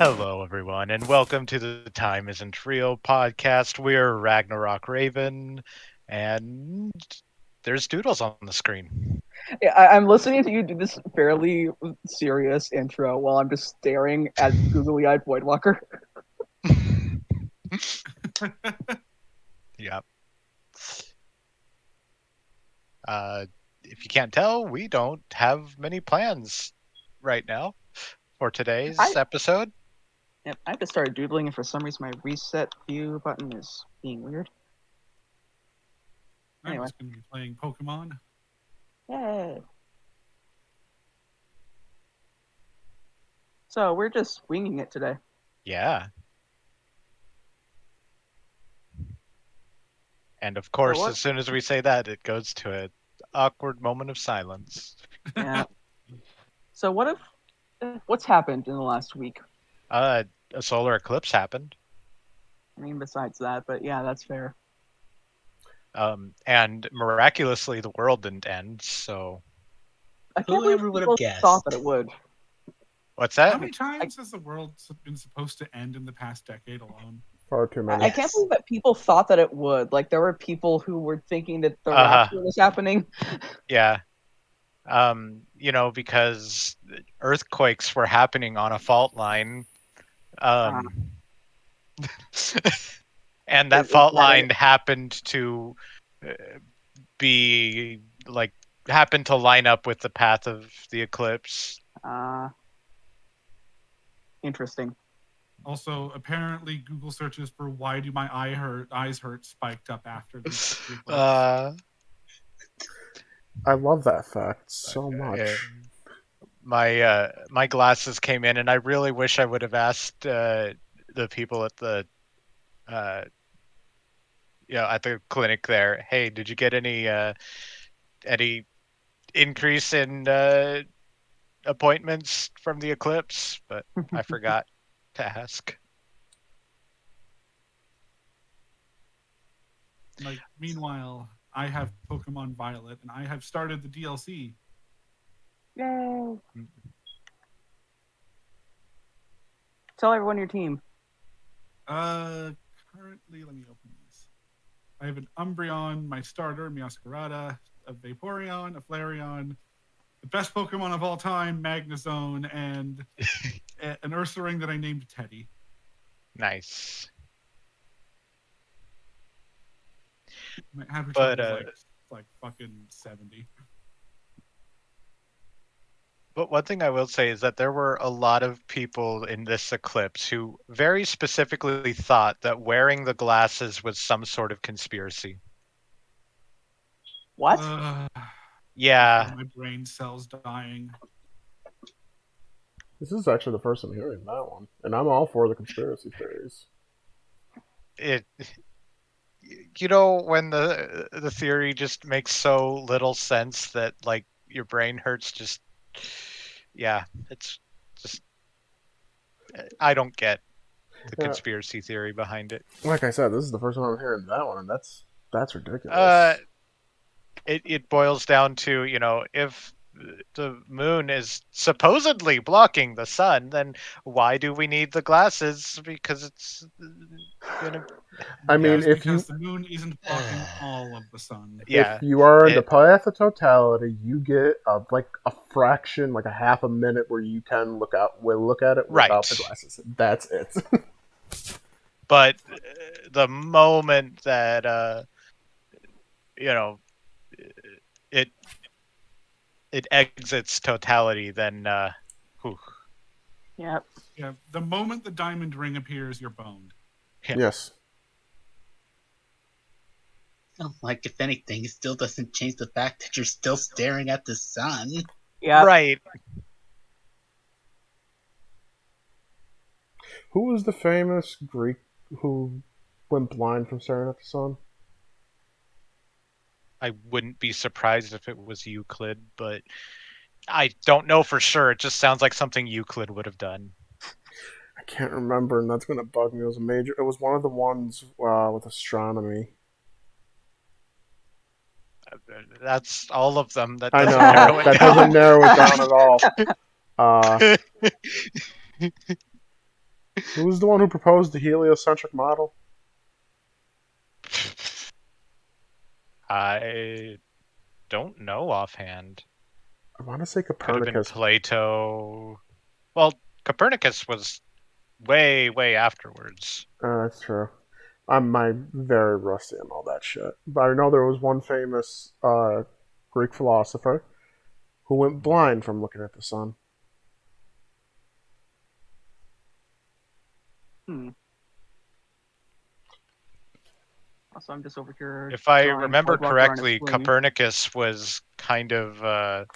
Hello, everyone, and welcome to the Time Isn't Real podcast. We're Ragnarok Raven, and there's Doodles on the screen. Yeah, I'm listening to you do this fairly serious intro while I'm just staring at googly-eyed Voidwalker. Yep. If you can't tell, we don't have many plans right now for today's I episode. Yep, I just started doodling, and for some reason my reset view button is being weird. I'm Anyway, just going to be playing Pokemon. yay! So we're just winging it today. Yeah. And of So course, what? as soon as we say that, it goes to an awkward moment of silence. Yeah. So what's happened in the last week? A solar eclipse happened. I mean, besides that, but yeah, that's fair. And miraculously, the world didn't end. So, I can't Whoever believe would have people thought guessed? that it would. what's How that? many times has the world been supposed to end in the past decade alone? Far too many. I can't believe that people thought that it would. Like, there were people who were thinking that the Uh-huh. rapture was happening. Yeah. Because earthquakes were happening on a fault line. Um, and that Is fault that line it? happened to uh, be like happened to line up with the path of the eclipse. Interesting. Also, apparently, Google searches for "why do my eyes hurt" spiked up after the eclipse. I love that fact so much. My glasses came in, and I really wish I would have asked the people at the at the clinic there. Hey, did you get any increase in appointments from the eclipse? But I forgot to ask. Meanwhile, I have Pokemon Violet, and I have started the DLC. Yay! Tell everyone your team. Currently, let me open this. I have an Umbreon, my starter, Meowscarada, a Vaporeon, a Flareon, the best Pokemon of all time, Magnezone, and an Ursaring that I named Teddy. Nice. My average But level is like fucking 70. But one thing I will say is that there were a lot of people in this eclipse who very specifically thought that wearing the glasses was some sort of conspiracy. What? Yeah. My brain cells dying. This is actually the first I'm hearing that one, and I'm all for the conspiracy theories. When the theory just makes so little sense that like your brain hurts, it's just I don't get the conspiracy theory behind it. Like I said, this is the first time I'm hearing that one, and that's ridiculous. It boils down to, if the moon is supposedly blocking the sun, then why do we need the glasses? Because it's gonna. I mean, because the moon isn't blocking all of the sun. Yeah, if you are in the path of totality, you get like a fraction, like a half a minute, where you can look at it without the glasses. That's it. But the moment that it exits totality, then whew. Yeah. Yeah, the moment the diamond ring appears, you're boned. Yeah. Yes. Like, if anything, it still doesn't change the fact that you're still staring at the sun. Yeah. Right. Who was the famous Greek who went blind from staring at the sun? I wouldn't be surprised if it was Euclid, but I don't know for sure. It just sounds like something Euclid would have done. I can't remember, and that's going to bug me. It was one of the ones with astronomy. That's all of them. That I doesn't know narrow it that down. doesn't narrow it down at all. Who was the one who proposed the heliocentric model? I don't know offhand. I want to say Could have been Copernicus. Plato. Well, Copernicus was way, way afterwards. That's true. I'm very rusty on all that shit. But I know there was one famous Greek philosopher who went blind from looking at the sun. Also, I'm just over here. If I drawing remember White Rock around correctly, explaining. Copernicus was kind of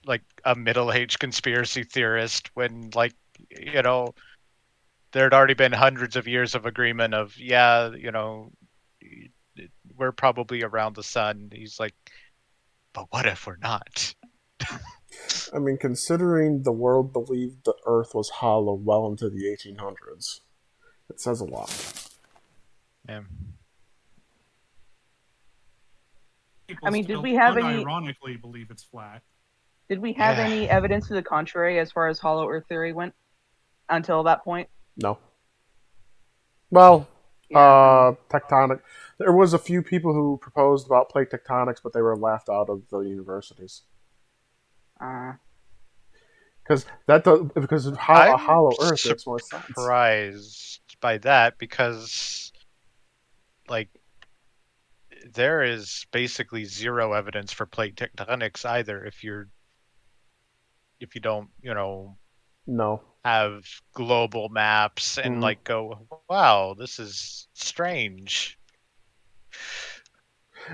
like a middle-aged conspiracy theorist when, like, you know, there had already been hundreds of years of agreement of, yeah, you know, we're probably around the sun. He's like, but what if we're not? I mean, considering the world believed the Earth was hollow well into the 1800s, it says a lot. Yeah. People I mean, did still we have any? unironically believe it's flat. Did we have Yeah. any evidence to the contrary as far as Hollow Earth theory went until that point? No. Well, Yeah. tectonic. There was a few people who proposed about plate tectonics, but they were laughed out of the universities because because how a I'm hollow Earth makes more sense. surprised by that because, like, there is basically zero evidence for plate tectonics either. If you don't, you know, No. have global maps and like go, wow, this is strange.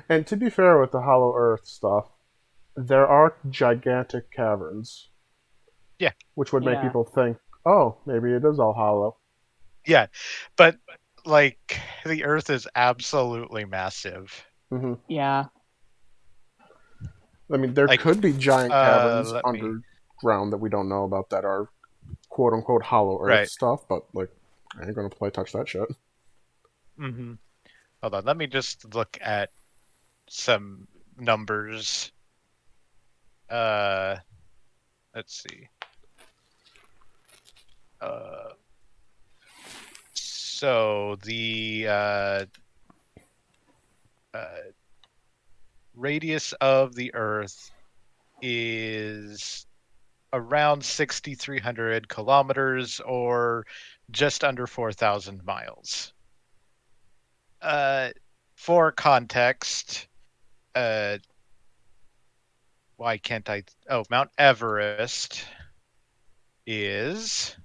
And to be fair with the hollow Earth stuff, there are gigantic caverns. Yeah. Which would make Yeah. people think, oh, maybe it is all hollow. Yeah, but like the Earth is absolutely massive. Mm-hmm. Yeah. I mean, there Like, could be giant caverns let me. underground that we don't know about that are quote unquote hollow Earth Right. stuff, but like, I ain't gonna touch that shit. Mm-hmm. Hold on, let me just look at some numbers. Let's see. So the radius of the Earth is around 6,300 kilometers, or just under 4,000 miles. For context, why can't I? Oh, Mount Everest is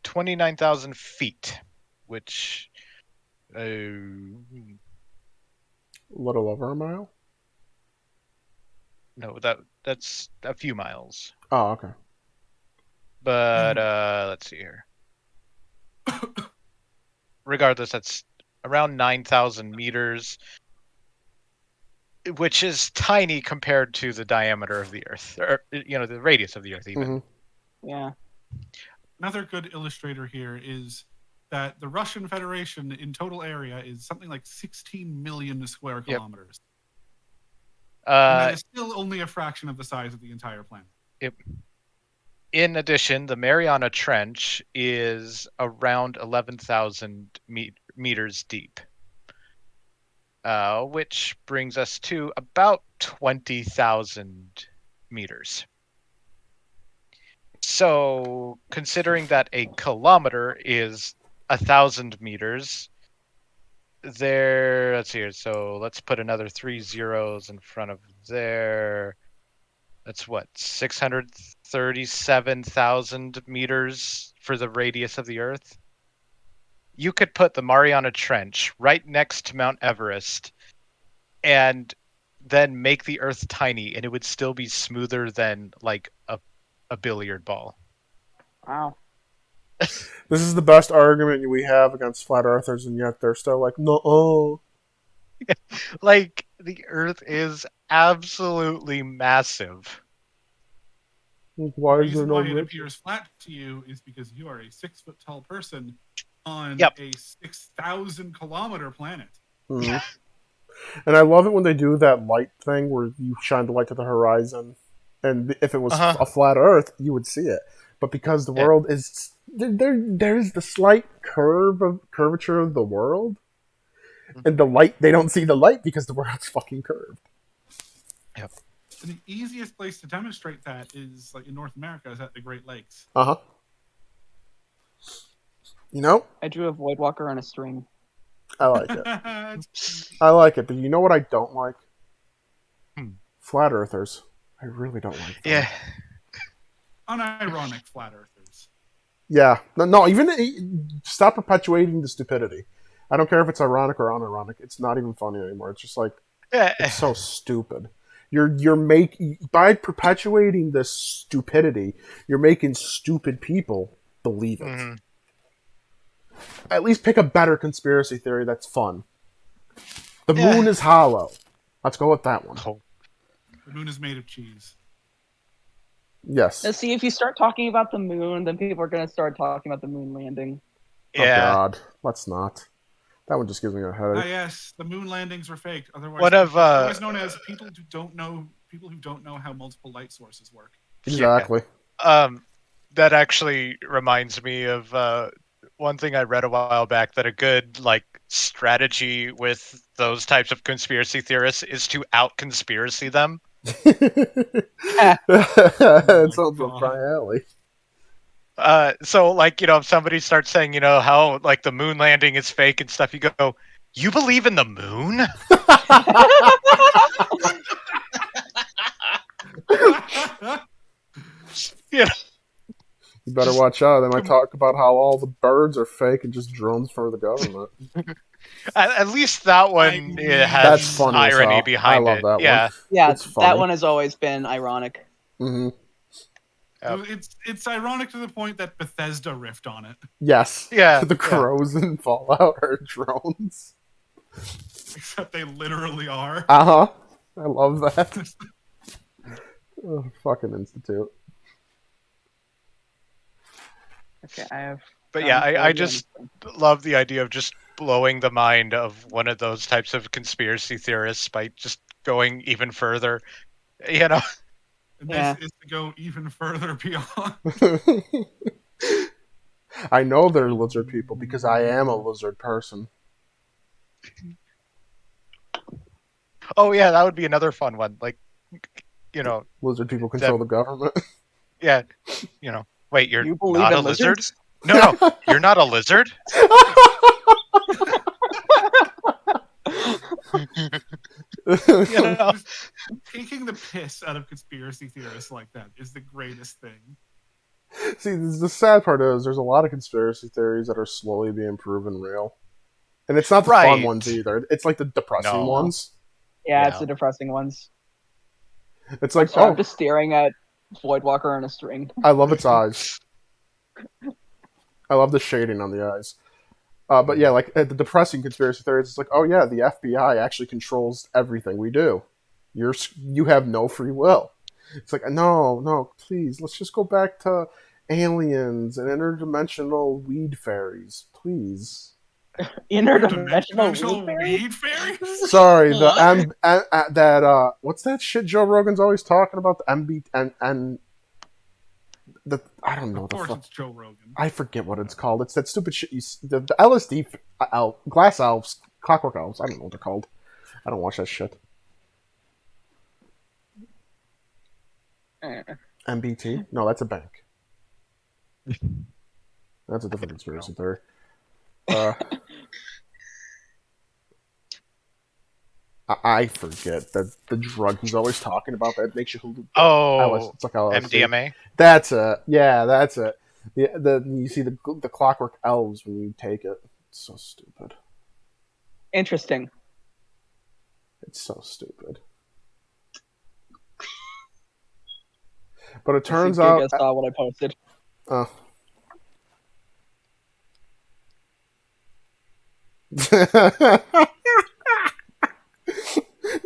29,000 feet, which A little over a mile. no, that's a few miles. Oh, okay. But let's see here. Regardless, that's around 9,000 meters, which is tiny compared to the diameter of the Earth, or, you know, the radius of the Earth even. Mm-hmm. Yeah. Another good illustrator here is that the Russian Federation in total area is something like 16 million square kilometers. And that is still only a fraction of the size of the entire planet. Yep. In addition, the Mariana Trench is around 11,000 meters deep, which brings us to about 20,000 meters. So, considering that a kilometer is 1,000 meters, let's see here. So let's put another 3 zeros in front of there. That's what, 637,000 meters for the radius of the Earth? You could put the Mariana Trench right next to Mount Everest and then make the Earth tiny, and it would still be smoother than like a billiard ball. Wow. This is the best argument we have against flat earthers, and yet they're still like, no. Like, the Earth is absolutely massive. Why The is there reason no why it rip? appears flat to you is because you are a 6 foot tall person on a 6,000 kilometer planet. Mm-hmm. And I love it when they do that light thing where you shine the light to the horizon and if it was Uh-huh. a flat Earth, you would see it. But because the Yeah. world is there's the slight curvature of the world, and the light they don't see the light because the world's fucking curved. Yep. And the easiest place to demonstrate that is like in North America is at the Great Lakes. Uh huh. You know, I drew a void walker on a string. I like it. It's I like it, but you know what I don't like? Hmm. Flat earthers. I really don't like them. Yeah. unironic flat earthers. Yeah. No, even stop perpetuating the stupidity. I don't care if it's ironic or unironic. It's not even funny anymore. It's just like Yeah. it's so stupid. By perpetuating this stupidity, you're making stupid people believe it. Mhm. At least pick a better conspiracy theory that's fun. The Yeah. moon is hollow. Let's go with that one. Oh, The moon is made of cheese. Yes. Now, see, if you start talking about the moon, then people are going to start talking about the moon landing. yeah. Oh God. Let's not. That one just gives me a Ah, headache. yes, the moon landings were fake. Otherwise, One of, otherwise known as people who don't know how multiple light sources work. Exactly. That actually reminds me of one thing I read a while back, that a good like strategy with those types of conspiracy theorists is to out conspiracy them. That sounds up God. my alley. So like, if somebody starts saying, how like the moon landing is fake and stuff, you go, "You believe in the moon?" You know? You better watch out. They might talk about how all the birds are fake and just drones for the government. At least that one mean, has That's funny as irony hell. behind I love it. that Yeah. one. Yeah, It's funny. that one has always been ironic. Hmm. Yep. It's ironic to the point that Bethesda riffed on it. Yes. Yeah, The yeah. crows in Fallout are drones. Except they literally are. Uh huh. I love that. Oh, fucking Institute. Okay, I have. But yeah, I 40 just on love the idea of just blowing the mind of one of those types of conspiracy theorists by just going even further. You know, And Yeah. this is to go even further beyond. I know they're lizard people because I am a lizard person. oh yeah, that would be another fun one. Like, Lizard people control the government. yeah, wait, you're You believe not in a lizard? lizards? No, you're not a lizard. You know, Taking the piss out of conspiracy theorists like that is the greatest thing. See, the sad part is there's a lot of conspiracy theories that are slowly being proven real. And it's not the fun Right. ones either. It's like the depressing No. ones. Yeah, it's Yeah. the depressing ones. It's like, Sorry, oh, I'm just staring at Voidwalker on a string. I love its eyes. I love the shading on the eyes. But yeah, like the depressing conspiracy theories, it's like, oh yeah, the FBI actually controls everything we do. You have no free will. It's like, no, please, let's just go back to aliens and interdimensional weed fairies, please. Interdimensional weed weed fairies? Sorry, the What? what's that shit Joe Rogan's always talking about? The MB and the I don't know Of the course fuck. it's Joe Rogan. I forget what it's called. It's that stupid shit. The LSD glass elves, clockwork elves. I don't know what they're called. I don't watch that shit. MBT? No, that's a bank. That's a different conspiracy theory. I forget the drug he's always talking about that makes you. oh, It's like LSD. MDMA. That's it. Yeah, that's it. You see the clockwork elves when you take it. It's so stupid. Interesting. It's so stupid. But it turns I out. guess saw what I posted. Oh.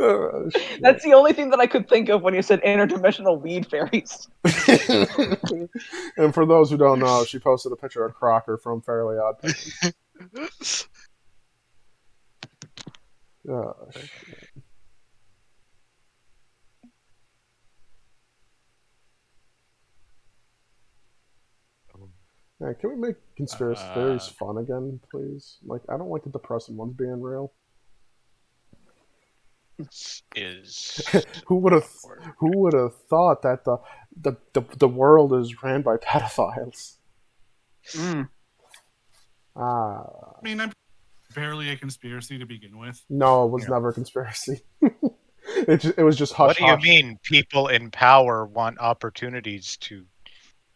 Oh, shit. That's the only thing that I could think of when you said interdimensional weed fairies. And for those who don't know, she posted a picture of Crocker from Fairly Odd Parents. Oh, shit. Yeah, can we make conspiracy theories fun again, please? Like, I don't like the depressing ones being real. Is Who would have thought that the world is ran by pedophiles? Mm. Ah, I mean, I'm barely a conspiracy to begin with. no, it was Yeah. never a conspiracy. It was just what hush do you hush. mean? People in power want opportunities to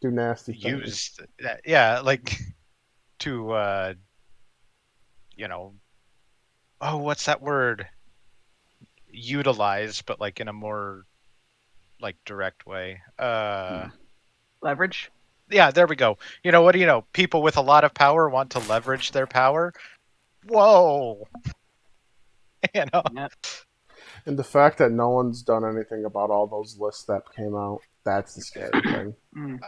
Do nasty things. use that? Yeah, like to you know, oh, what's that word? Utilize, but like in a more like direct way. Leverage. Yeah, there we go. What do you know? People with a lot of power want to leverage their power. Whoa. you know. Yep. And the fact that no one's done anything about all those lists that came out, that's the scary thing. Mm.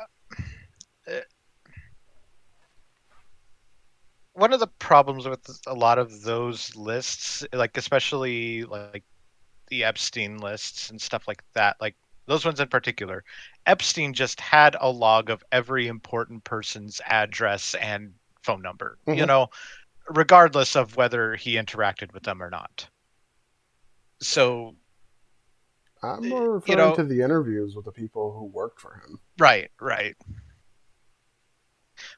One of the problems with a lot of those lists, like especially like the Epstein lists and stuff like that, like those ones in particular, Epstein just had a log of every important person's address and phone number, Mhm. regardless of whether he interacted with them or not. So, I'm more you referring know, to the interviews with the people who worked for him. right.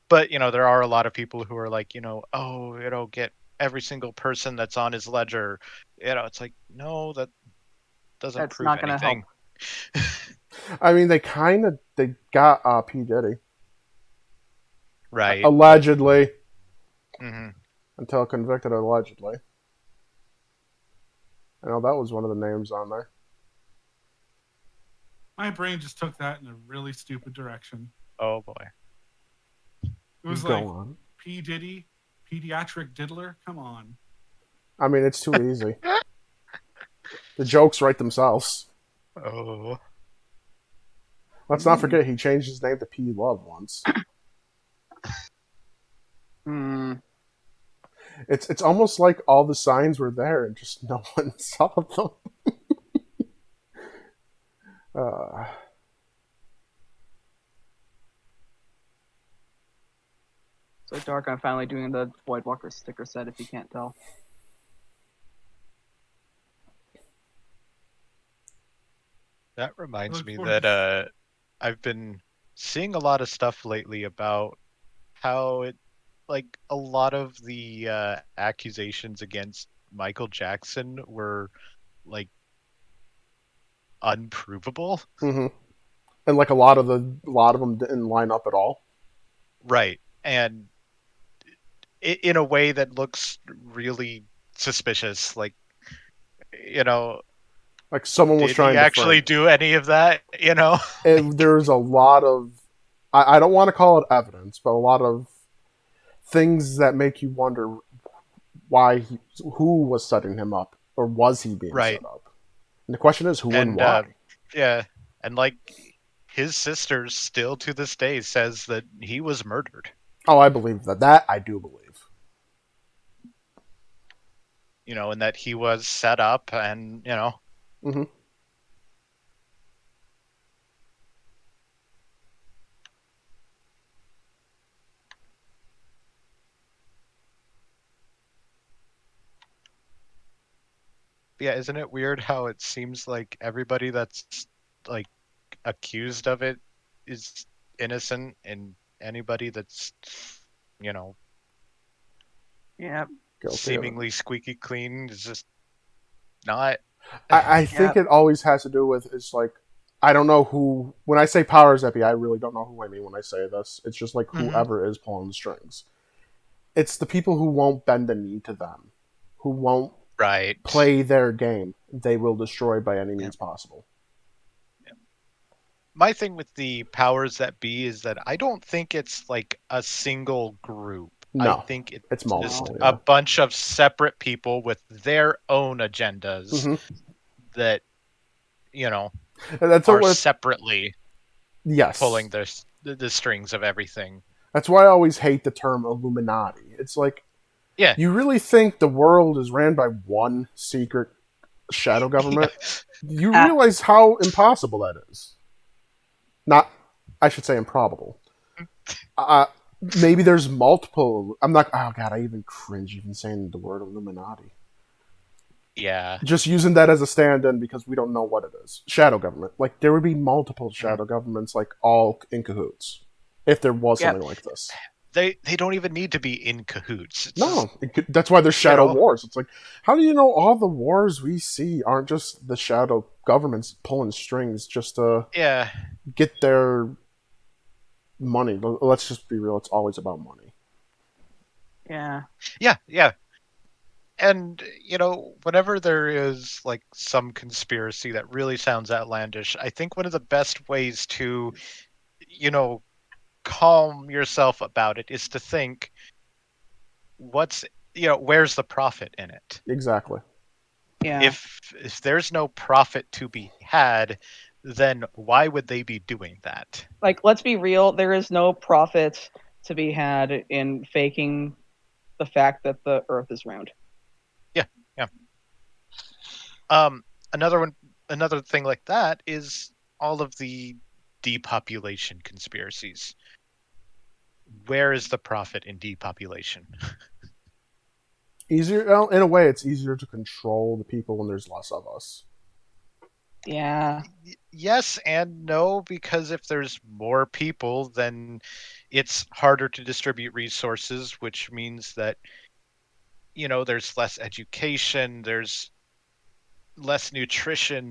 But, there are a lot of people who are like, oh, get every single person that's on his ledger. It's like, no, that doesn't That's prove not gonna help. anything. I mean, they got P Diddy Right. allegedly Hmm. until convicted allegedly. I know that was one of the names on there. My brain just took that in a really stupid direction. Oh, boy. It was Go like on. P. Diddy, pediatric diddler. Come on. I mean, it's too easy. The jokes write themselves. Oh. Let's not forget he changed his name to P Love once. Mm. It's almost like all the signs were there and just no one saw them. uh, So dark. I'm finally doing the Voidwalker sticker set. If you can't tell. That reminds Look me forward that I've been seeing a lot of stuff lately about how like a lot of the accusations against Michael Jackson were like unprovable. hmm And like a lot of them didn't line up at all. Right. And in a way that looks really suspicious. Like, you know, Like someone was did he trying to actually frame do any of that? there's a lot of I don't want to call it evidence, but a lot of things that make you wonder who was setting him up, or was he being Right. set up? And the question is who and And why. yeah, and like his sister still to this day says that he was murdered. Oh, I believe that. That I do believe. And that he was set up, and Mm-hmm. yeah, isn't it weird how it seems like everybody that's like accused of it is innocent, and anybody that's you know Yep. Guilty of it. seemingly squeaky clean is just not. I think it always has to do with it's like I don't know who. When I say powers that be, I really don't know who I mean when I say this. It's just like Mhm. whoever is pulling the strings. It's the people who won't bend the knee to them, who won't Right. play their game. They will destroy by any Yeah. means possible. My thing with the powers that be is that I don't think it's like a single group. I No, think it's it's just multiple. a Yeah. bunch of separate people with their own agendas hmm that And that's are what. separately Yes. pulling the strings of everything. That's why I always hate the term Illuminati. It's like, Yeah. you really think the world is ran by one secret shadow government? You realize how impossible that is. Not, I should say improbable. maybe there's multiple. I'm not. Oh god, I even cringe even saying the word Illuminati. Yeah. Just using that as a stand-in because we don't know what it is. Shadow government. Like there would be multiple shadow governments, like all in cahoots, if there was Yep. something like this. They don't even need to be in cahoots. It's No, just, that's why there's shadow know. wars. It's like, how do you know all the wars we see aren't just the shadow governments pulling strings just to yeah. get their money? Let's just be real. It's always about money. Yeah. Yeah. And whenever there is like some conspiracy that really sounds outlandish, I think one of the best ways to calm yourself about it is to think, where's the profit in it? Exactly. Yeah. If there's no profit to be had, then why would they be doing that? Like, let's be real. There is no profit to be had in faking the fact that the Earth is round. Yeah. Another thing like that is all of the depopulation conspiracies. Where is the profit in depopulation? Easier, well, in a way, it's easier to control the people when there's less of us. Yeah. Yes and no, because if there's more people, then it's harder to distribute resources, which means that there's less education, there's less nutrition,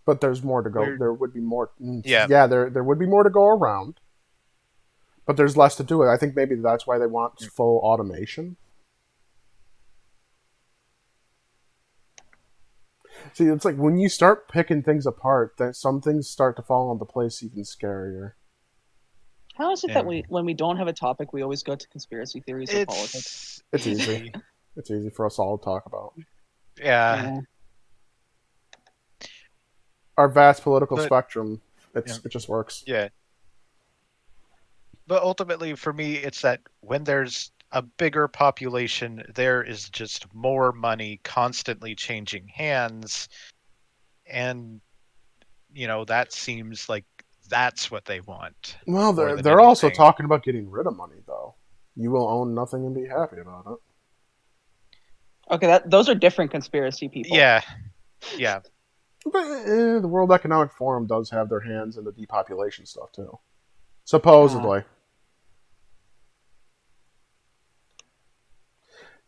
But there's more to go. we're There would be more. yeah. Yeah, there would be more to go around. But there's less to do it. I think maybe that's why they want full automation. See, it's like when you start picking things apart, then some things start to fall into place even scarier. How is it Yeah. that when we don't have a topic, we always go to conspiracy theories or politics? It's easy. It's easy for us all to talk about. Yeah. Our vast political But- spectrum, it just works. Yeah. But ultimately, for me, it's that when there's a bigger population, there is just more money constantly changing hands. And, that seems like that's what they want. Well, more than they're also anything. talking about getting rid of money, though. You will own nothing and be happy about it. Okay, those are different conspiracy people. Yeah. But the World Economic Forum does have their hands in the depopulation stuff, too. Supposedly.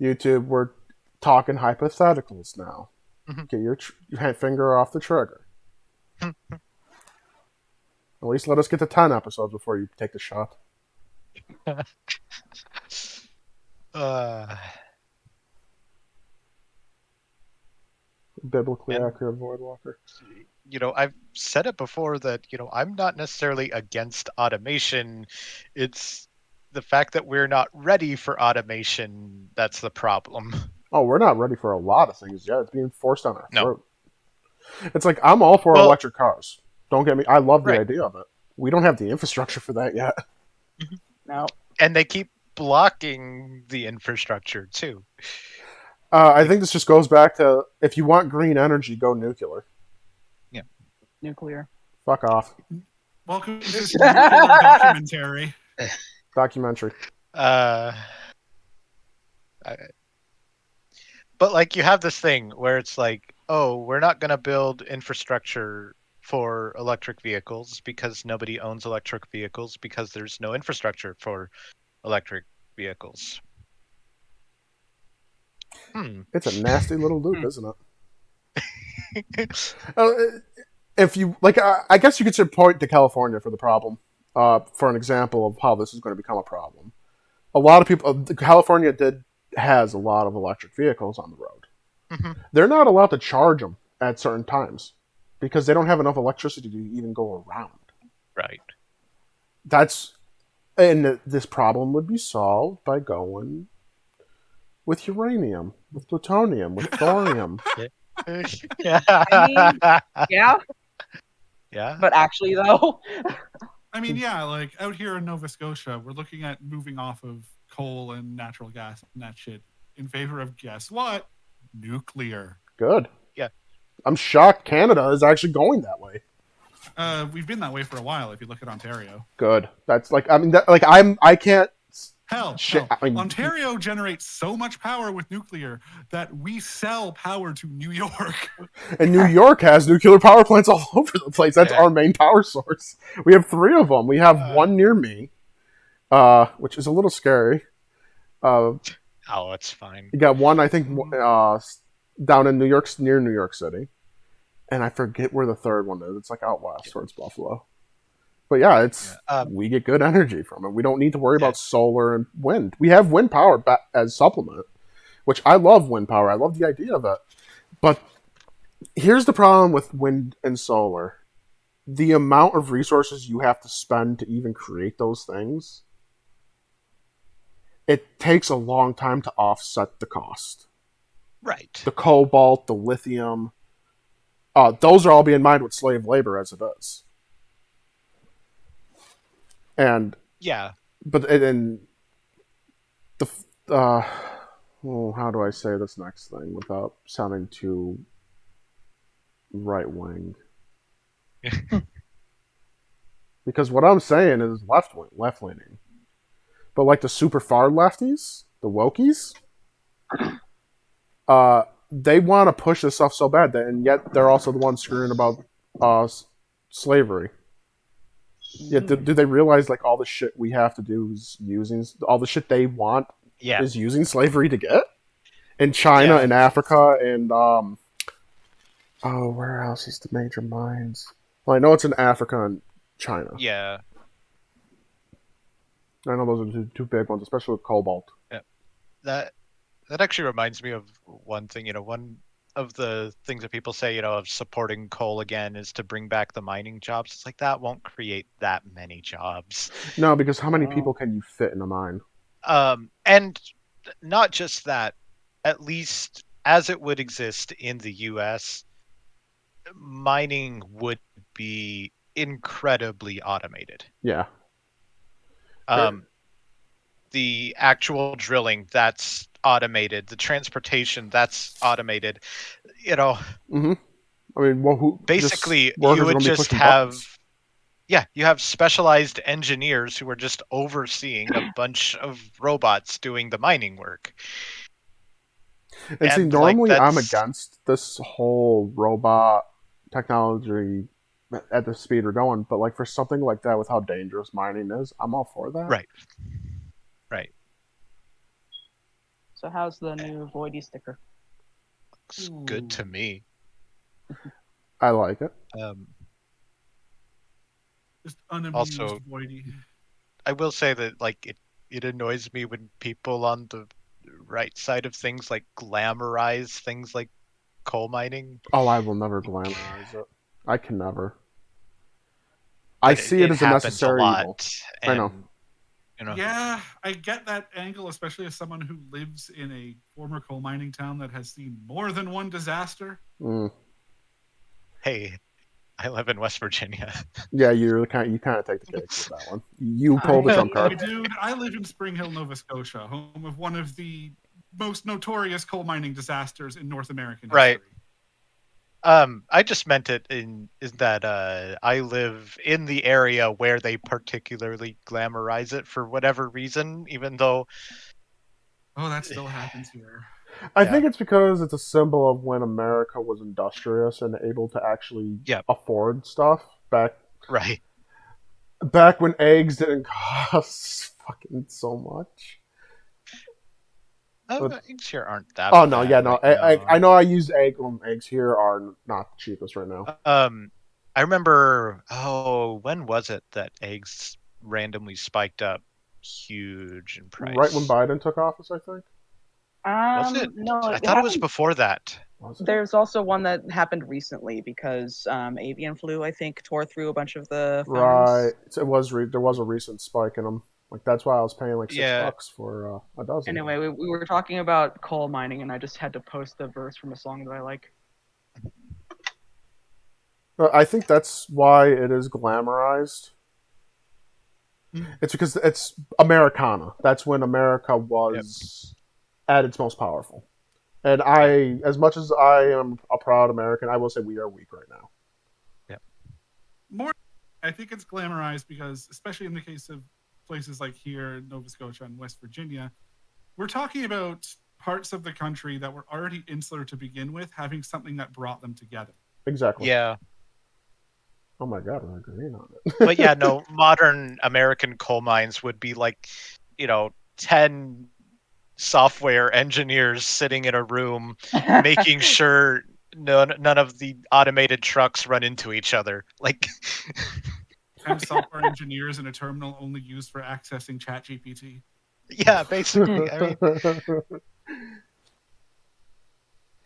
YouTube, we're talking hypotheticals now. Mhm. Get your finger off the trigger. At least let us get to 10 episodes before you take the shot. Biblically accurate Void Walker. I've said it before that, I'm not necessarily against automation. It's the fact that we're not ready for automation that's the problem. Oh, we're not ready for a lot of things yet. It's being forced on our No. throat. It's like, I'm all for electric cars. Don't get me. I love the Right. idea of it. We don't have the infrastructure for that yet. No. And they keep blocking the infrastructure too. I think this just goes back to, if you want green energy, go nuclear. Nuclear. Fuck off. Welcome to this nuclear Documentary. But like you have this thing where it's like, oh, we're not going to build infrastructure for electric vehicles because nobody owns electric vehicles because there's no infrastructure for electric vehicles. It's a nasty little loop, isn't it? If you like, I guess you could point to California for the problem, for an example of how this is going to become a problem. A lot of people, California has a lot of electric vehicles on the road. Mm-hmm. They're not allowed to charge them at certain times because they don't have enough electricity to even go around. Right. And this problem would be solved by going with uranium, with plutonium, with thorium. Yeah. Yeah. Yeah. But actually, though. I mean, yeah, like out here in Nova Scotia, we're looking at moving off of coal and natural gas and that shit in favor of, guess what? Nuclear. Good. Yeah. I'm shocked Canada is actually going that way. We've been that way for a while. If you look at Ontario, Good. That's like, I mean, I can't. hell, I mean, Ontario generates so much power with nuclear that we sell power to New York. and New York has nuclear power plants all over the place. That's Yeah. our main power source. We have 3 of them. We have one near me, which is a little scary. Oh, it's fine. You got one, I think, down in New York, near New York City, and I forget where the third one is. It's like out west towards Buffalo. But yeah, it's we get good energy from it. We don't need to worry about solar and wind. We have wind power as supplement, which I love wind power. I love the idea of it. But here's the problem with wind and solar. The amount of resources you have to spend to even create those things, it takes a long time to offset the cost. Right. The cobalt, the lithium, those are all being mined with slave labor as it is. And yeah, but and the well, how do I say this next thing without sounding too right wing? Because what I'm saying is left leaning, but like the super far lefties, the wokies, they want to push this stuff so bad, and yet they're also the ones screwing about slavery. Yeah, do they realize like all the shit we have to do is using all the shit they want is using slavery to get in China and Africa and where else is the major mines? Well, I know it's in Africa and China. Yeah. I know those are two big ones, especially with cobalt. Yeah. That actually reminds me of one thing. One of the things that people say, of supporting coal again is to bring back the mining jobs. It's like that won't create that many jobs. No, because how many people can you fit in a mine? And not just that, at least as it would exist in the US, mining would be incredibly automated. Yeah. The actual drilling, that's automated. The transportation, that's automated. Mm-hmm. I mean, well, basically you would just have buttons. You have specialized engineers who are just overseeing a bunch of robots doing the mining work. And see, normally I'm against this whole robot technology at the speed we're going, but like for something like that, with how dangerous mining is, I'm all for that. Right. So how's the new Voidy sticker? Looks good to me. I like it. Just unamused also, Voidy. I will say that like it annoys me when people on the right side of things like glamorize things like coal mining. Oh, I will never glamorize it. I can never. I see it as a necessary evil. I know. Yeah, I get that angle, especially as someone who lives in a former coal mining town that has seen more than one disaster. Hey, I live in West Virginia. Yeah, you kind of take the cake with that one. You pull the trump card. Dude, I live in Spring Hill, Nova Scotia, home of one of the most notorious coal mining disasters in North American history. Right. I just meant it in that I live in the area where they particularly glamorize it for whatever reason, even though. Oh, that still happens here. I think it's because it's a symbol of when America was industrious and able to actually afford stuff back. Right. Back when eggs didn't cost fucking so much. Eggs here aren't that. Oh no, yeah, no. I know I use eggs here are not the cheapest right now. I remember. When was it that eggs randomly spiked up huge in price? Right when Biden took office, I think. Was it? No, I thought it was before that. There's also one that happened recently because avian flu, I think, tore through a bunch of the farms. Right. There was a recent spike in them. Like that's why I was paying like $6 for a dozen. Anyway, we were talking about coal mining, and I just had to post a verse from a song that I like. I think that's why it is glamorized. It's because it's Americana. That's when America was at its most powerful. And as much as I am a proud American, I will say we are weak right now. Yep. more. I think it's glamorized because, especially in the case of places like here, Nova Scotia and West Virginia, we're talking about parts of the country that were already insular to begin with, having something that brought them together. Exactly. Yeah. Oh my god, we're agreeing on But yeah, it. no, modern American coal mines would be like, 10 software engineers sitting in a room making sure none of the automated trucks run into each other. Like, 10 software engineers in a terminal only used for accessing ChatGPT. yeah, basically. I mean,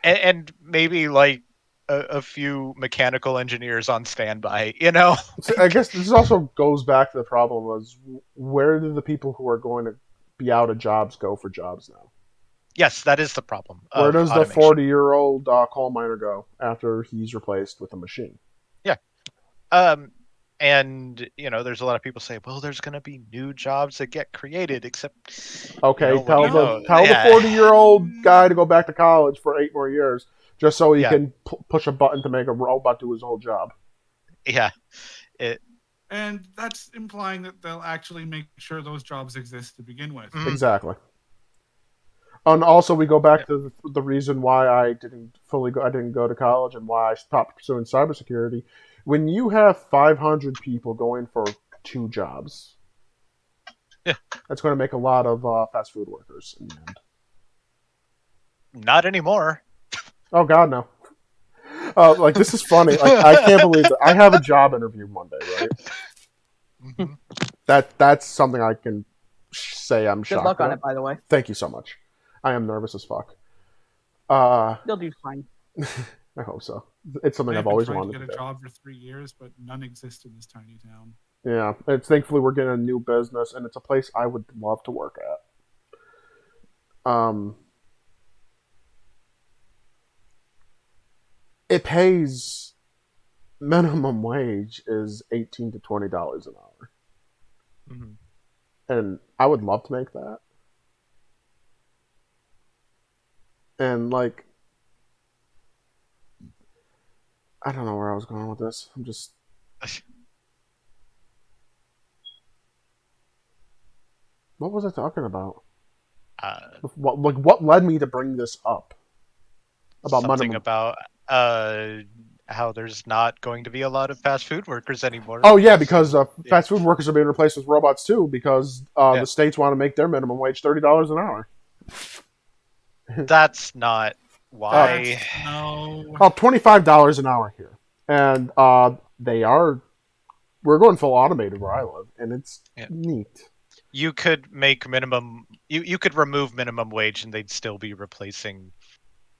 and maybe like a few mechanical engineers on standby, So I guess this also goes back to the problem was where do the people who are going to be out of jobs go for jobs now? Yes, that is the problem Where of does the automation. 40-year-old coal miner go after he's replaced with a machine? Yeah. And there's a lot of people say, well, there's going to be new jobs that get created, except, Okay, what do tell you the know? tell the Yeah. 40-year-old guy to go back to college for 8 more years just so he Yeah. can push a button to make a robot do his whole job. Yeah. It, And that's implying that they'll actually make sure those jobs exist to begin with. mm, Exactly. And also, we go back to the reason why I didn't go to college and why I stopped pursuing cybersecurity. When you have 500 people going for 2 jobs, Yeah. that's going to make a lot of fast food workers in the end. not anymore. Oh God, no! Like this is funny. Like I can't believe that I have a job interview Monday, right? Mhm. That's something I can say I'm Good shocked luck on about. it, by the way. Thank you so much. I am nervous as fuck. You'll do fine. I hope so. It's something I've I've been always trying to wanted get to a do. job for 3 years, but none exist in this tiny town. Yeah, it's thankfully we're getting a new business, and it's a place I would love to work at. It pays minimum wage is $18 to $20 an hour, Mhm. and I would love to make that. And like, I don't know where I was going with this. I'm just what was I talking about? Uh, What led me to bring this up about something minimum? about how there's not going to be a lot of fast food workers anymore. Oh yeah, because Yeah. fast food workers are being replaced with robots too, because Yeah. the states want to make their minimum wage $30 an hour. That's not why. No. Well, $25 an hour here, and we're going full automated where I live, and it's Yeah. neat. You could make minimum. You could remove minimum wage, and they'd still be replacing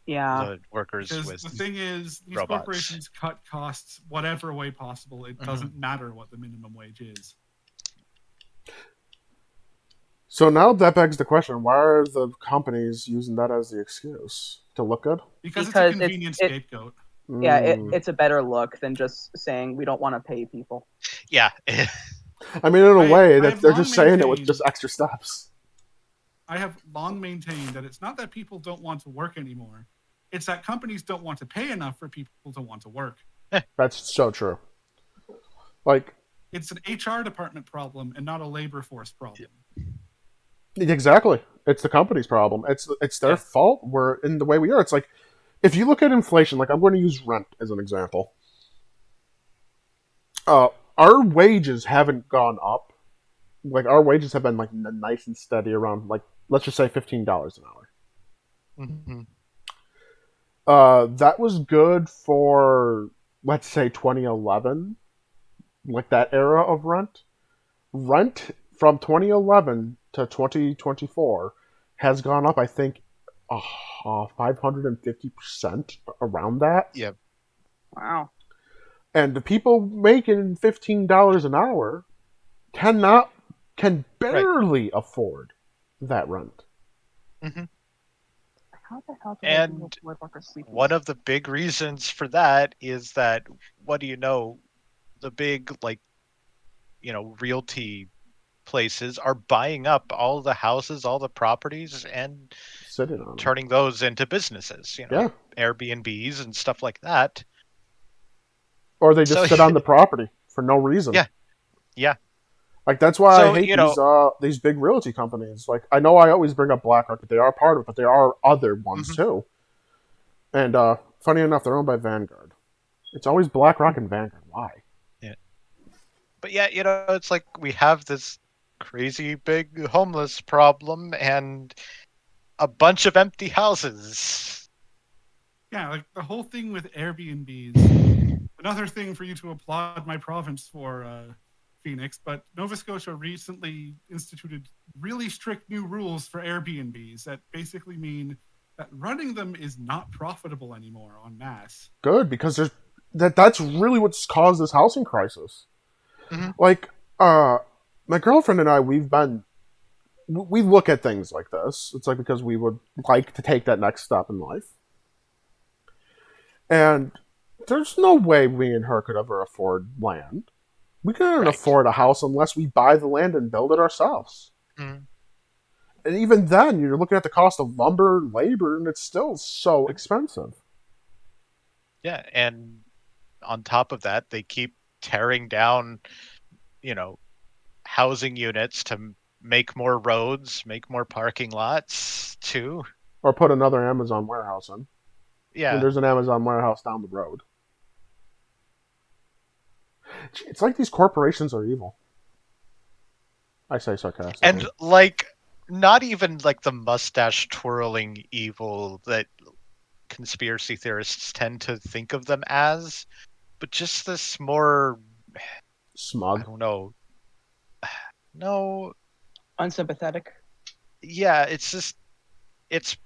Yeah. the workers Because with. the thing is, these robots. corporations cut costs whatever way possible. It Mhm. doesn't matter what the minimum wage is. So now that begs the question: why are the companies using that as the excuse to look good? Because it's Because a convenient it- scapegoat. Yeah, Mm. it's a better look than just saying we don't want to pay people. Yeah. I mean, in a way, I've they're long just saying it with maintained- just extra steps. I have long maintained that it's not that people don't want to work anymore. It's that companies don't want to pay enough for people to want to work. That's so true. Like, It's an HR department problem and not a labor force problem. exactly, it's the company's problem. It's their Yeah. fault. We're in the way we are. It's like if you look at inflation. Like I'm going to use rent as an example. Our wages haven't gone up. Like our wages have been like nice and steady around like let's just say $15 an hour. Mhm. That was good for let's say 2011, like that era of rent. Rent from 2011 to 2024 has gone up, I think, 550% around that. Yeah. Wow. And the people making $15 an hour can barely afford that rent. Mhm. How the hell did And I do a worker sleeping? One of the big reasons for that is that what do you know? The big realty places are buying up all the houses, all the properties, and Sitting on them. turning those into businesses. Yeah. Airbnbs and stuff like that. Or they just So- sit on the property for no reason. Yeah. Yeah. Like that's why I So, hate these big realty companies. Like I know I always bring up BlackRock, but they are part of it, but there are other ones mhm. too. And funny enough, they're owned by Vanguard. It's always BlackRock and Vanguard. Why? Yeah. But yeah, it's like we have this crazy big homeless problem and a bunch of empty houses. Yeah, like the whole thing with Airbnbs. Another thing for you to applaud my province for, Phoenix, but Nova Scotia recently instituted really strict new rules for Airbnbs that basically mean that running them is not profitable anymore en masse. Good, because that's really what's caused this housing crisis. Mhm. Like, my girlfriend and I, we look at things like this. It's like because we would like to take that next step in life. And there's no way we and her could ever afford land. We couldn't Right. afford a house unless we buy the land and build it ourselves. Mhm. And even then, you're looking at the cost of lumber and labor, and it's still so expensive. Yeah, and on top of that, they keep tearing down, you know, housing units to make more roads, make more parking lots too. Or put another Amazon warehouse in, when Yeah. there's an Amazon warehouse down the road. It's like these corporations are evil. I say sarcastically. And like not even like the mustache twirling evil that conspiracy theorists tend to think of them as, but just this more, I Smug. don't know. No, Unsympathetic. yeah, it's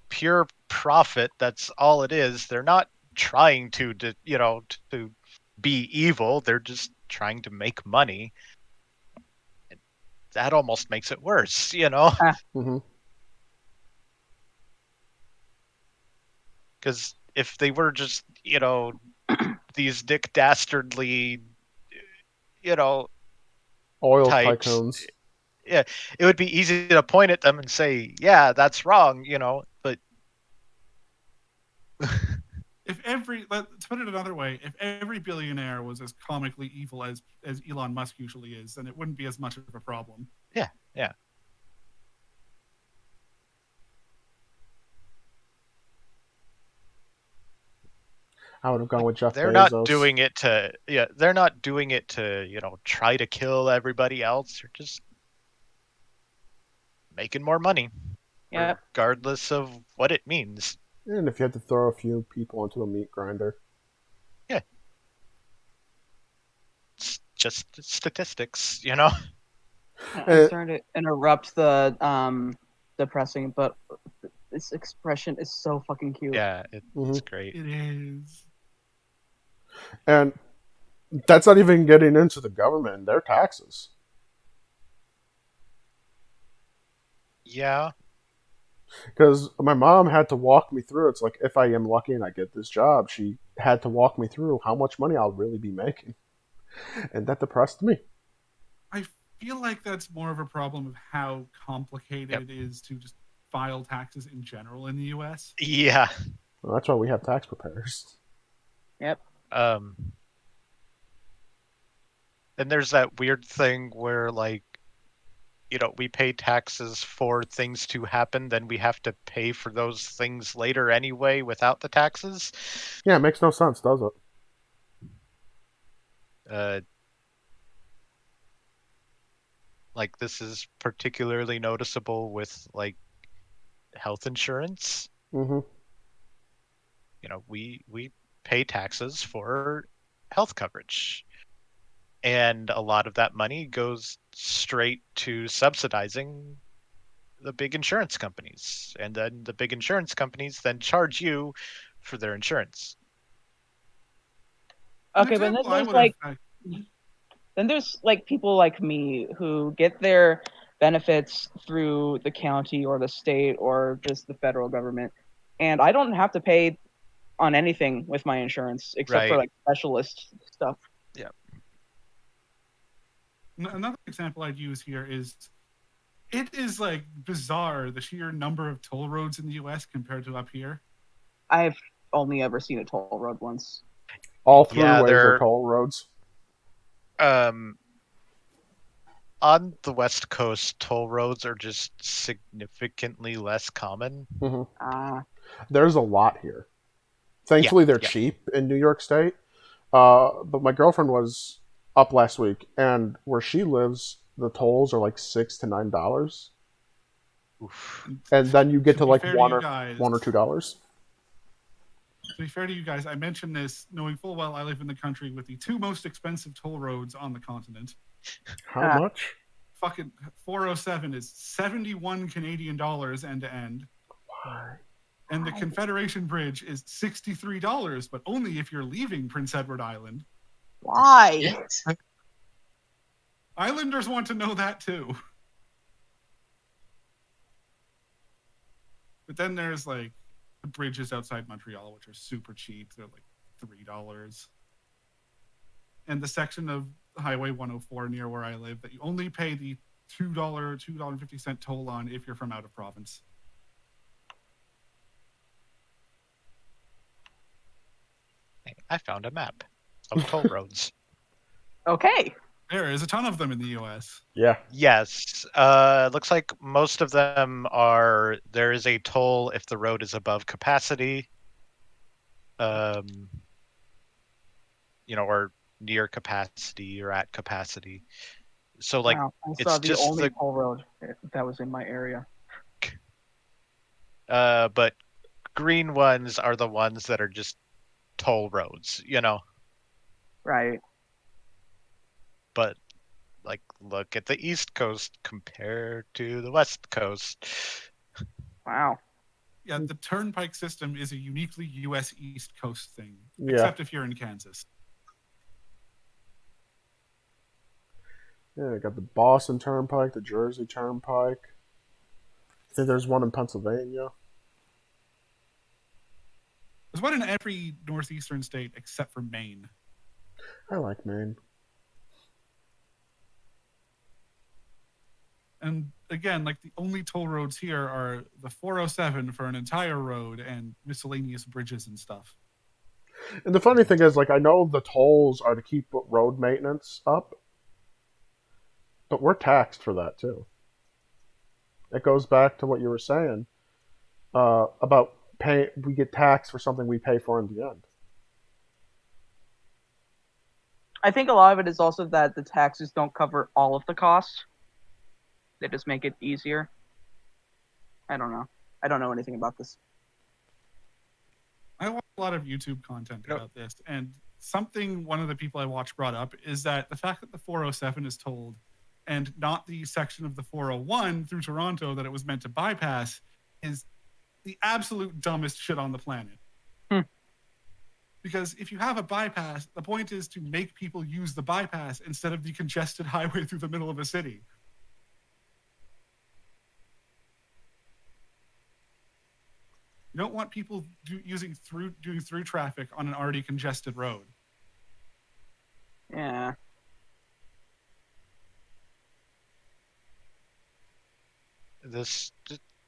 pure profit. That's all it is. They're not trying to be evil. They're just trying to make money. That almost makes it worse, Mm-hmm. because if they were just, these Dick Dastardly, you know, Oil types, tycoons. yeah, it would be easy to point at them and say, yeah, that's wrong, but To put it another way, if every billionaire was as comically evil as Elon Musk usually is, then it wouldn't be as much of a problem. yeah, yeah. I would have gone Like with Jeff they're not Bezos. doing it to, yeah, they're not doing it to, try to kill everybody else. They're just making more money, Yep. regardless of what it means. And if you had to throw a few people into a meat grinder. Yeah, it's just statistics. I'm Uh, sorry to interrupt the depressing, but this expression is so fucking cute. Yeah, it's mhm. great. It is. And that's not even getting into the government and their taxes. Yeah, Because my mom had to walk me through. It's like if I am lucky and I get this job, she had to walk me through how much money I'll really be making. And that depressed me. I feel like that's more of a problem of how complicated yep, it is to just file taxes in general in the US. yeah. Well, that's why we have tax preparers. Yep. Um, and there's that weird thing where like, we pay taxes for things to happen, then we have to pay for those things later anyway without the taxes. Yeah, it makes no sense, does it? Uh, like this is particularly noticeable with like health insurance. Mm-hmm. We pay taxes for health coverage, and a lot of that money goes straight to subsidizing the big insurance companies, and then the big insurance companies then charge you for their insurance. An Okay, but example I would have. then there's like people like me who get their benefits through the county or the state or just the federal government, and I don't have to pay on anything with my insurance except for Right. like specialist stuff. Yeah. Another example I'd use here is it is like bizarre the sheer number of toll roads in the US compared to up here. I've only ever seen a toll road once. All Yeah, throughways are they're toll roads. Um, on the West Coast, toll roads are just significantly less common. Hmm. Ah, There's a lot here. Yeah, Thankfully, they're yeah. cheap in New York State. But my girlfriend was up last week, and where she lives, the tolls are like $6 to $9, Oof. And and then you get to to be like fair to you guys, $1 or $2. I mentioned this knowing full well I live in the country with the two most expensive toll roads on the continent. How ah, much? Fucking 407 is 71 Canadian dollars end to end. Why? And the Confederation Bridge is $63, but only if you're leaving Prince Edward Island. why? Shit. Islanders want to know that too. But then there's like the bridges outside Montreal, which are super cheap. They're like $3. And the section of Highway 104 near where I live that you only pay the $2.50 toll on if you're from out of province. I found a map of toll roads. Okay. There is a ton of them in the US. Yeah. Yes. Looks like most of them are. There is a toll if the road is above capacity. Um, or near capacity or at capacity. So like Wow. I it's saw the just only the toll road that was in my area. but green ones are the ones that are just toll roads, Right. But like look at the East Coast compared to the West Coast. Wow. Yeah, the turnpike system is a uniquely US East Coast thing, Yeah. except if you're in Kansas. Yeah, I got the Boston Turnpike, the Jersey Turnpike. I think there's one in Pennsylvania. There's one in every northeastern state except for Maine. I like Maine. And again, like the only toll roads here are the 407 for an entire road and miscellaneous bridges and stuff. And the funny thing is, like, I know the tolls are to keep road maintenance up, but we're taxed for that too. It goes back to what you were saying about pay. We get taxed for something we pay for in the end. I think a lot of it is also that the taxes don't cover all of the costs. They just make it easier. I don't know. I don't know anything about this. I watch a lot of YouTube content Yep. about this, and something one of the people I watched brought up is that the fact that the 407 is tolled and not the section of the 401 through Toronto that it was meant to bypass is the absolute dumbest shit on the planet. Hmm. Because if you have a bypass, the point is to make people use the bypass instead of the congested highway through the middle of a city. You don't want people doing through traffic on an already congested road. Yeah. This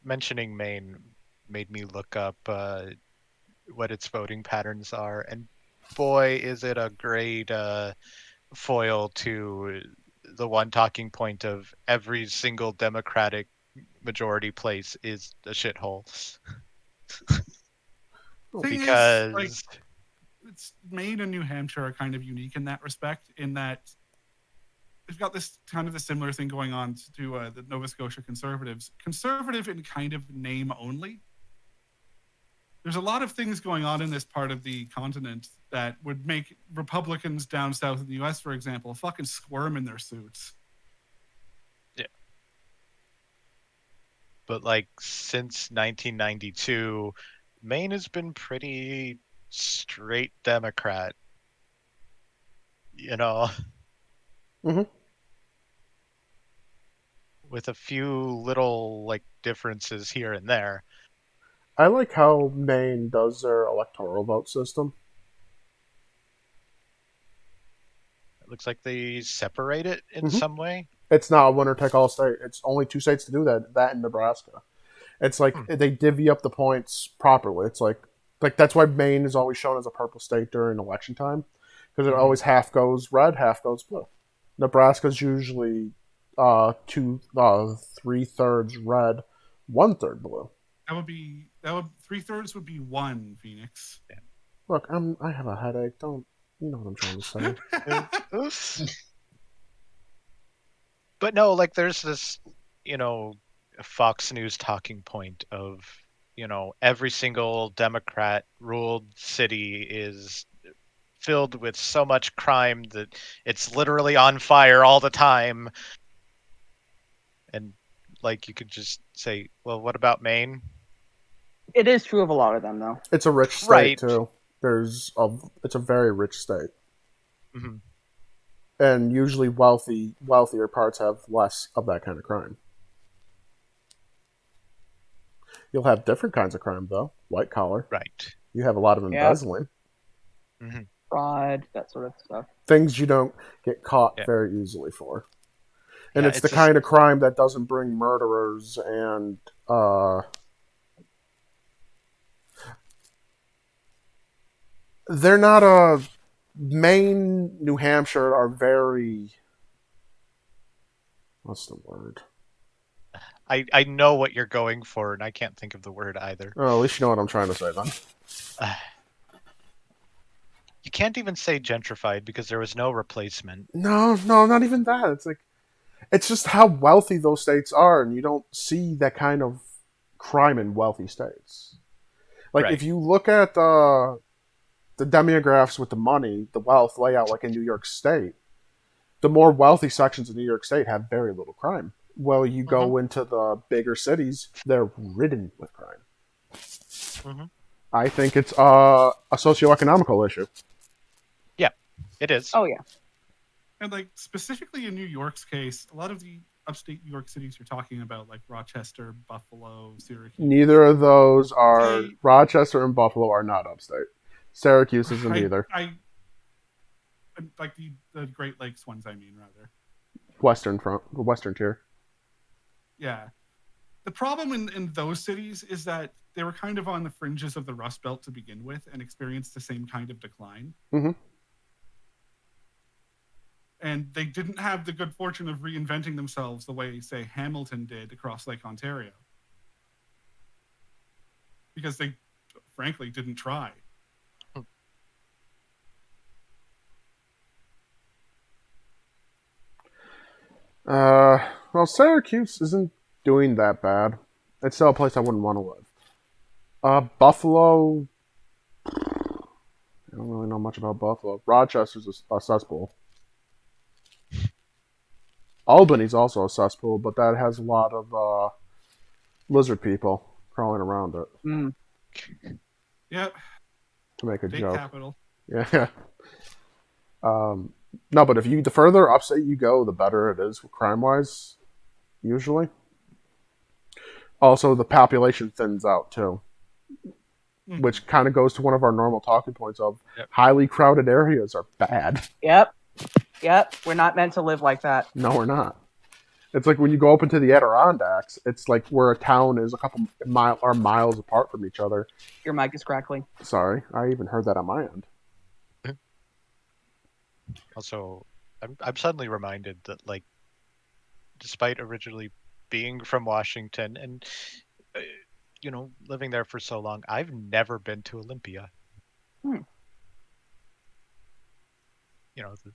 mentioning Maine made me look up what its voting patterns are, and boy, is it a great foil to the one talking point of every single Democratic majority place is a shithole. Thing is, like, Because it's Maine and New Hampshire are kind of unique in that respect, in that they've got this kind of a similar thing going on to the Nova Scotia Conservatives. Conservative in kind of name only. There's a lot of things going on in this part of the continent that would make Republicans down south in the US, for example, fucking squirm in their suits. but like since 1992, Maine has been pretty straight Democrat. Hmm. With a few little like differences here and there. I like how Maine does their electoral vote system. It looks like they separate it in Mhm. some way. It's not a winner take all state. It's only two states to do that. That and Nebraska. It's like they divvy up the points properly. It's like that's why Maine is always shown as a purple state during election time, because it always half goes red, half goes blue. Nebraska's usually 3/3 red, 1/3 blue. That would 3/3 would be 1 Phoenix. Look, I have a headache. Don't you know what I'm trying to say? Oof. But no, like there's this, Fox News talking point of, every single Democrat ruled city is filled with so much crime that it's literally on fire all the time. And like you could just say, well, what about Maine? It is true of a lot of them, though. It's a rich state Right. too. It's a very rich state, hmm and usually wealthier parts have less of that kind of crime. You'll have different kinds of crime though, white collar. Right. You have a lot of Yeah. embezzling, hmm Fraud, that sort of stuff. things you don't get caught Yeah. very easily for. And Yeah, it's the it's kind of crime that doesn't bring murderers and they're not a Maine, New Hampshire are very what's the word? I know what you're going for, and I can't think of the word either. Oh, at least you know what I'm trying to say then. You can't even say gentrified because there was no replacement. No, not even that. It's just how wealthy those states are, and you don't see that kind of crime in wealthy states. Like Right. if you look at the demographs with the money, the wealth layout, like in New York State, the more wealthy sections of New York State have very little crime. Well, you go into the bigger cities, they're ridden with crime. hmm I think it's a socioeconomical issue. Yeah, it is. Oh yeah. And like specifically in New York's case, a lot of the upstate New York cities you're talking about, like Rochester, Buffalo, Syracuse. Neither of those are They- Rochester and Buffalo are not upstate. Syracuse isn't either. I like the Great Lakes ones. I mean, rather. Western tier. Yeah. The problem in those cities is that they were kind of on the fringes of the Rust Belt to begin with and experienced the same kind of decline. Mm-hmm. And they didn't have the good fortune of reinventing themselves the way, say, Hamilton did across Lake Ontario. Because they, frankly, didn't try. Well, Syracuse isn't doing that bad. It's still a place I wouldn't want to live. Buffalo. I don't really know much about Buffalo. Rochester's a cesspool. Albany's also a cesspool, but that has a lot of lizard people crawling around it Mm. Yep. to make a State joke. capital. Yeah. No, but the further upstate you go, the better it is crime wise. Usually. Also, the population thins out too, which kind of goes to one of our normal talking points of highly crowded areas are bad. Yep. We're not meant to live like that. No, we're not. It's like when you go up into the Adirondacks, it's like where a town is a couple miles apart from each other. Your mic is crackling. Sorry, I even heard that on my end. Also, I'm suddenly reminded that, like, despite originally being from Washington and living there for so long, I've never been to Olympia. Hmm.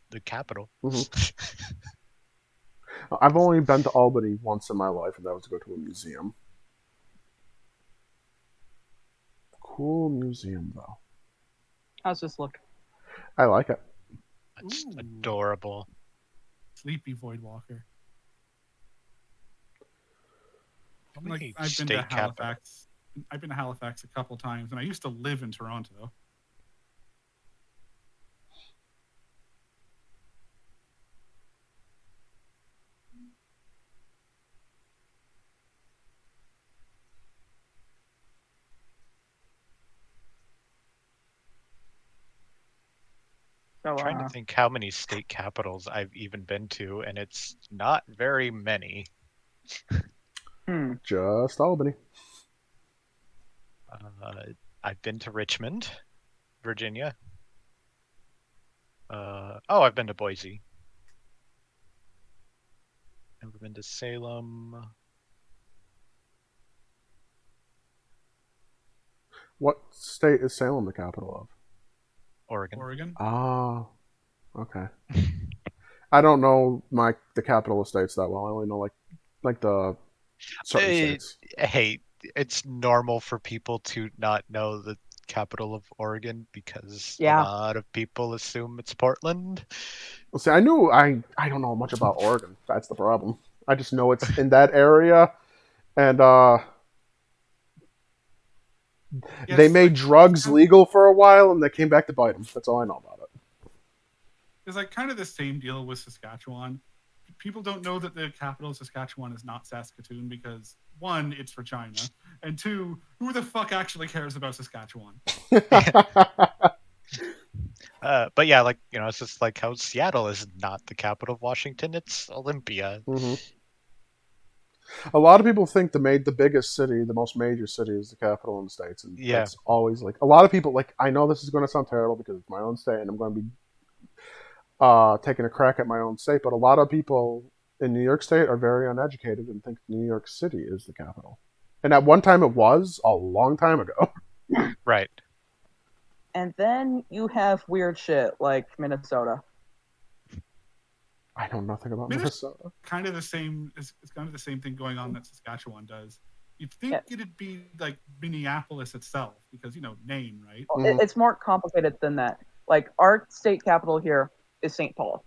The capital. Mm-hmm. I've only been to Albany once in my life, and that was to go to a museum. Cool museum, though. How's this look? I like it. That's adorable. Sleepy Voidwalker. Like, I've been to Halifax. I've been to Halifax a couple times, and I used to live in Toronto. So, I'm trying to think how many state capitals I've even been to, and it's not very many. Just Albany. I've been to Richmond, Virginia. I've been to Boise. Never been to Salem. What state is Salem the capital of? Oregon. Oregon. Ah, okay. I don't know the capital of states that well. I only know like the certain states. Hey, it's normal for people to not know the capital of Oregon because a Yeah. lot of people assume it's Portland. Well, see, I don't know much about Oregon. That's the problem. I just know it's in that area, and they Yes, made like, drugs legal for a while, and they came back to bite them. That's all I know about it. it's like kind of the same deal with Saskatchewan. People don't know that the capital of Saskatchewan is not Saskatoon because one, it's for China, and two, who the fuck actually cares about Saskatchewan? But yeah, like it's just like how Seattle is not the capital of Washington; it's Olympia. hmm A lot of people think the biggest city, the most major city, is the capital in the states, and Yeah, that's always like a lot of people like. I know this is going to sound terrible because it's my own state, and I'm going to be taking a crack at my own state, but a lot of people in New York State are very uneducated and think New York City is the capital. And at one time it was, a long time ago. right. And then you have weird shit like Minnesota. I know nothing about Minnesota Minnesota. kind of the same. It's kind of the same thing going on that Saskatchewan does. You'd think Yeah. it'd be like Minneapolis itself because name, right? Mhm. It's more complicated than that. Like our state capital here is St. Paul,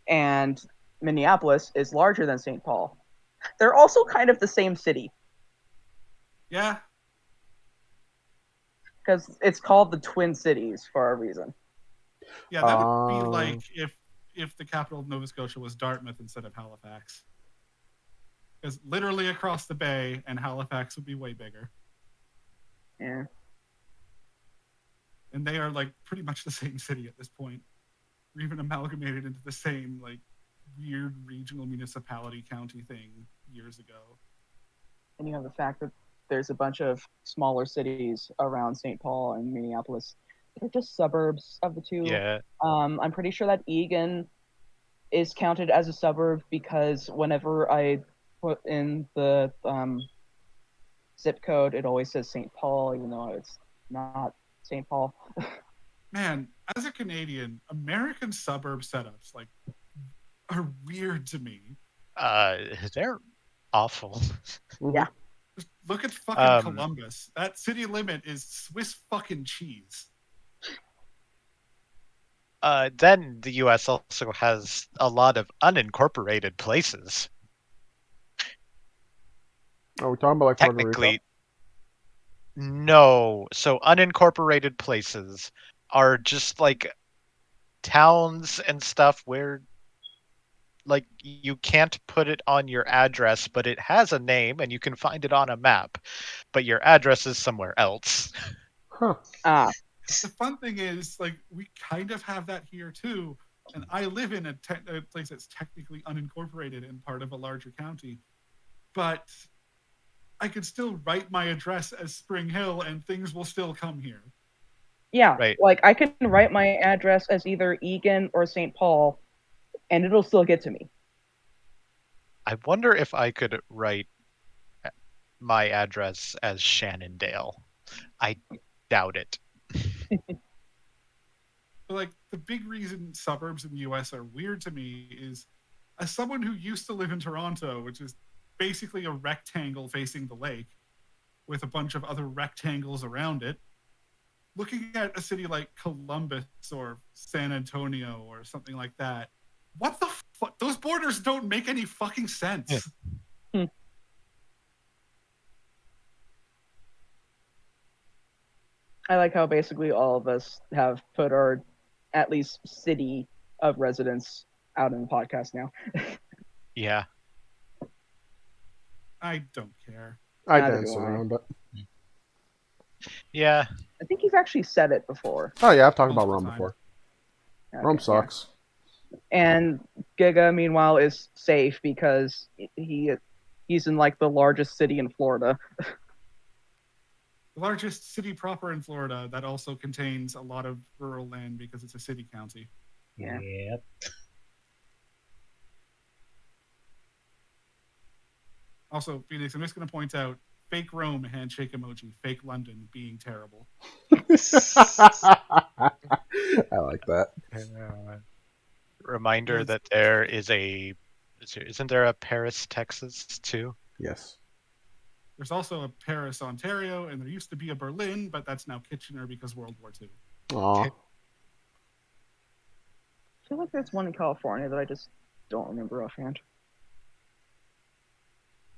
and Minneapolis is larger than St. Paul. They're also kind of the same city Yeah, because it's called the Twin Cities for a reason. yeah. That would be Uh, like if the capital of Nova Scotia was Dartmouth instead of Halifax, because literally across the bay, and Halifax would be way bigger, Yeah. and they are like pretty much the same city at this point, or even amalgamated into the same like weird regional municipality county thing years ago. And you have the fact that there's a bunch of smaller cities around St. Paul and Minneapolis that are just suburbs of the two. Yeah, I'm pretty sure that Egan is counted as a suburb because whenever I put in the zip code, it always says St. Paul, even though it's not St. Paul. Man, as a Canadian, American suburb setups like are weird to me. they're awful. mhm. Yeah. Just look at fucking Columbus. That city limit is Swiss fucking cheese. Then the U.S. also has a lot of unincorporated places. Are we talking about like Puerto Rico? Technically, no. So unincorporated places are just like towns and stuff where like you can't put it on your address, but it has a name and you can find it on a map, but your address is somewhere else. Huh. Ah, The fun thing is, like, we kind of have that here too. And I live in a place that's technically unincorporated and part of a larger county, but I could still write my address as Spring Hill and things will still come here. yeah. Right. Like I can write my address as either Egan or St. Paul, and it'll still get to me. I wonder if I could write my address as Shannondale. I doubt it. But like the big reason suburbs in the US are weird to me is, as someone who used to live in Toronto, which is basically a rectangle facing the lake with a bunch of other rectangles around it, looking at a city like Columbus or San Antonio or something like that, what the fuck? Those borders don't make any fucking sense. Yeah. I like how basically all of us have put our at least city of residence out in the podcast now. Yeah. I don't care. I Neither danced do I. around it. Yeah. I think you've actually said it before. Oh yeah, I've talked about Multiple Rome times. before. Okay, Rome yeah. sucks. And Giga, meanwhile, is safe because he's in like the largest city in Florida. The largest city proper in Florida that also contains a lot of rural land because it's a city county. Yeah. Yep. Also, Phoenix, I'm just going to point out fake Rome handshake emoji, fake London being terrible. I like that. Reminder There's that there isn't there a Paris, Texas too? Yes. There's also a Paris, Ontario, and there used to be a Berlin, but that's now Kitchener because World War II. Aw. I feel like there's one in California that I just don't remember offhand.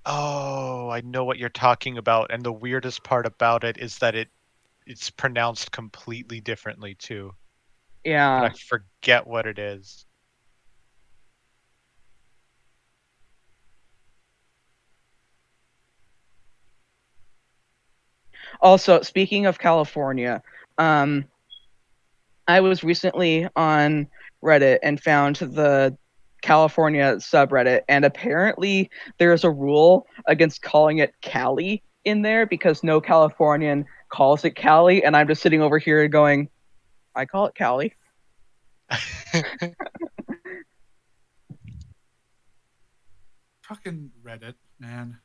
Oh, I know what you're talking about, and the weirdest part about it is that it's pronounced completely differently too. But Yeah. I forget what it is. Also, speaking of California, I was recently on Reddit and found the California subreddit, and apparently there's a rule against calling it Cali in there because no Californian calls it Cali, and I'm just sitting over here going, I call it Cali. Fucking Reddit, man.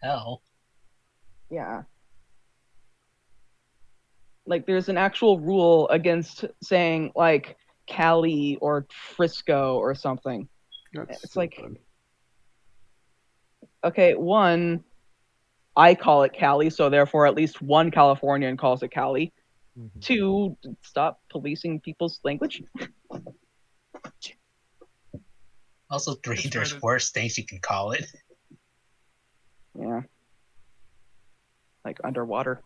Hell. Yeah. Like there's an actual rule against saying like Cali or Frisco or something. That's It's like, stupid. okay, one, I call it Cali, so therefore at least one Californian calls it Cali. Mhm. Two, stop policing people's language. Also, three, It's there's Reddit. worse things you can call it. Yeah. Like underwater.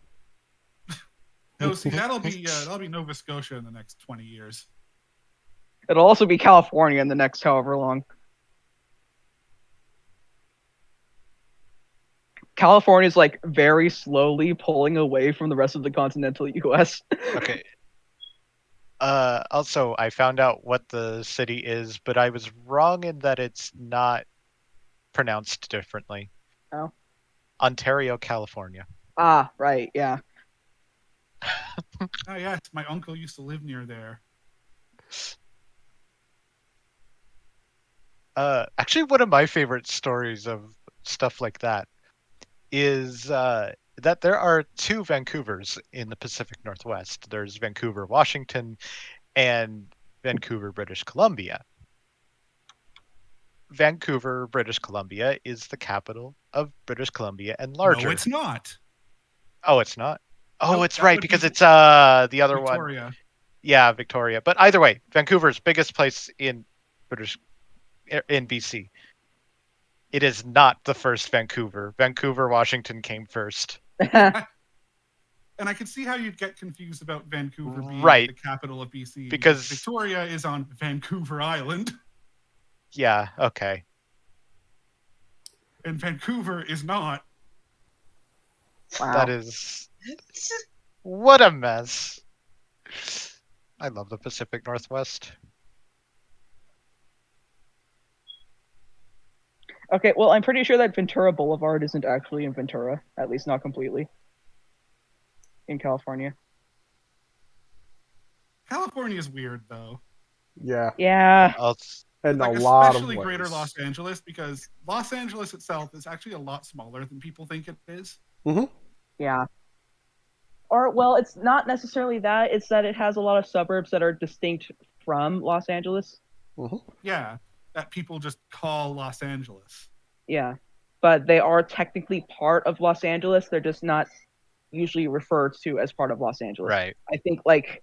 No, see, that'll be Nova Scotia in the next 20 years. It'll also be California in the next however long. California's like very slowly pulling away from the rest of the continental US. Okay. Also, I found out what the city is, but I was wrong in that it's not pronounced differently. Oh. Ontario, California. Ah, right, yeah. Oh, yes, my uncle used to live near there. Actually, one of my favorite stories of stuff like that is that there are two Vancouvers in the Pacific Northwest. There's Vancouver, Washington, and Vancouver, British Columbia. Vancouver, British Columbia is the capital of British Columbia and larger. No, it's not. Oh, it's not? Oh, Nope, it's that right would because be it's the other one. Victoria. Yeah, Victoria. But either way, Vancouver's biggest place in BC. It is not the first Vancouver. Vancouver, Washington came first. And I can see how you'd get confused about Vancouver being Right. the capital of BC Because Victoria is on Vancouver Island, yeah, okay. and Vancouver is not. Wow. That is what a mess. I love the Pacific Northwest. Okay, well, I'm pretty sure that Ventura Boulevard isn't actually in Ventura, at least not completely. In California. California is weird though. Yeah. Yeah. In Like a lot of especially ways. greater Los Angeles, because Los Angeles itself is actually a lot smaller than people think it is. Mm-hmm. Yeah. Or, well, it's not necessarily that, it's that it has a lot of suburbs that are distinct from Los Angeles. Mm-hmm. Yeah, that people just call Los Angeles. Yeah. But they are technically part of Los Angeles, they're just not usually referred to as part of Los Angeles. Right. I think, like,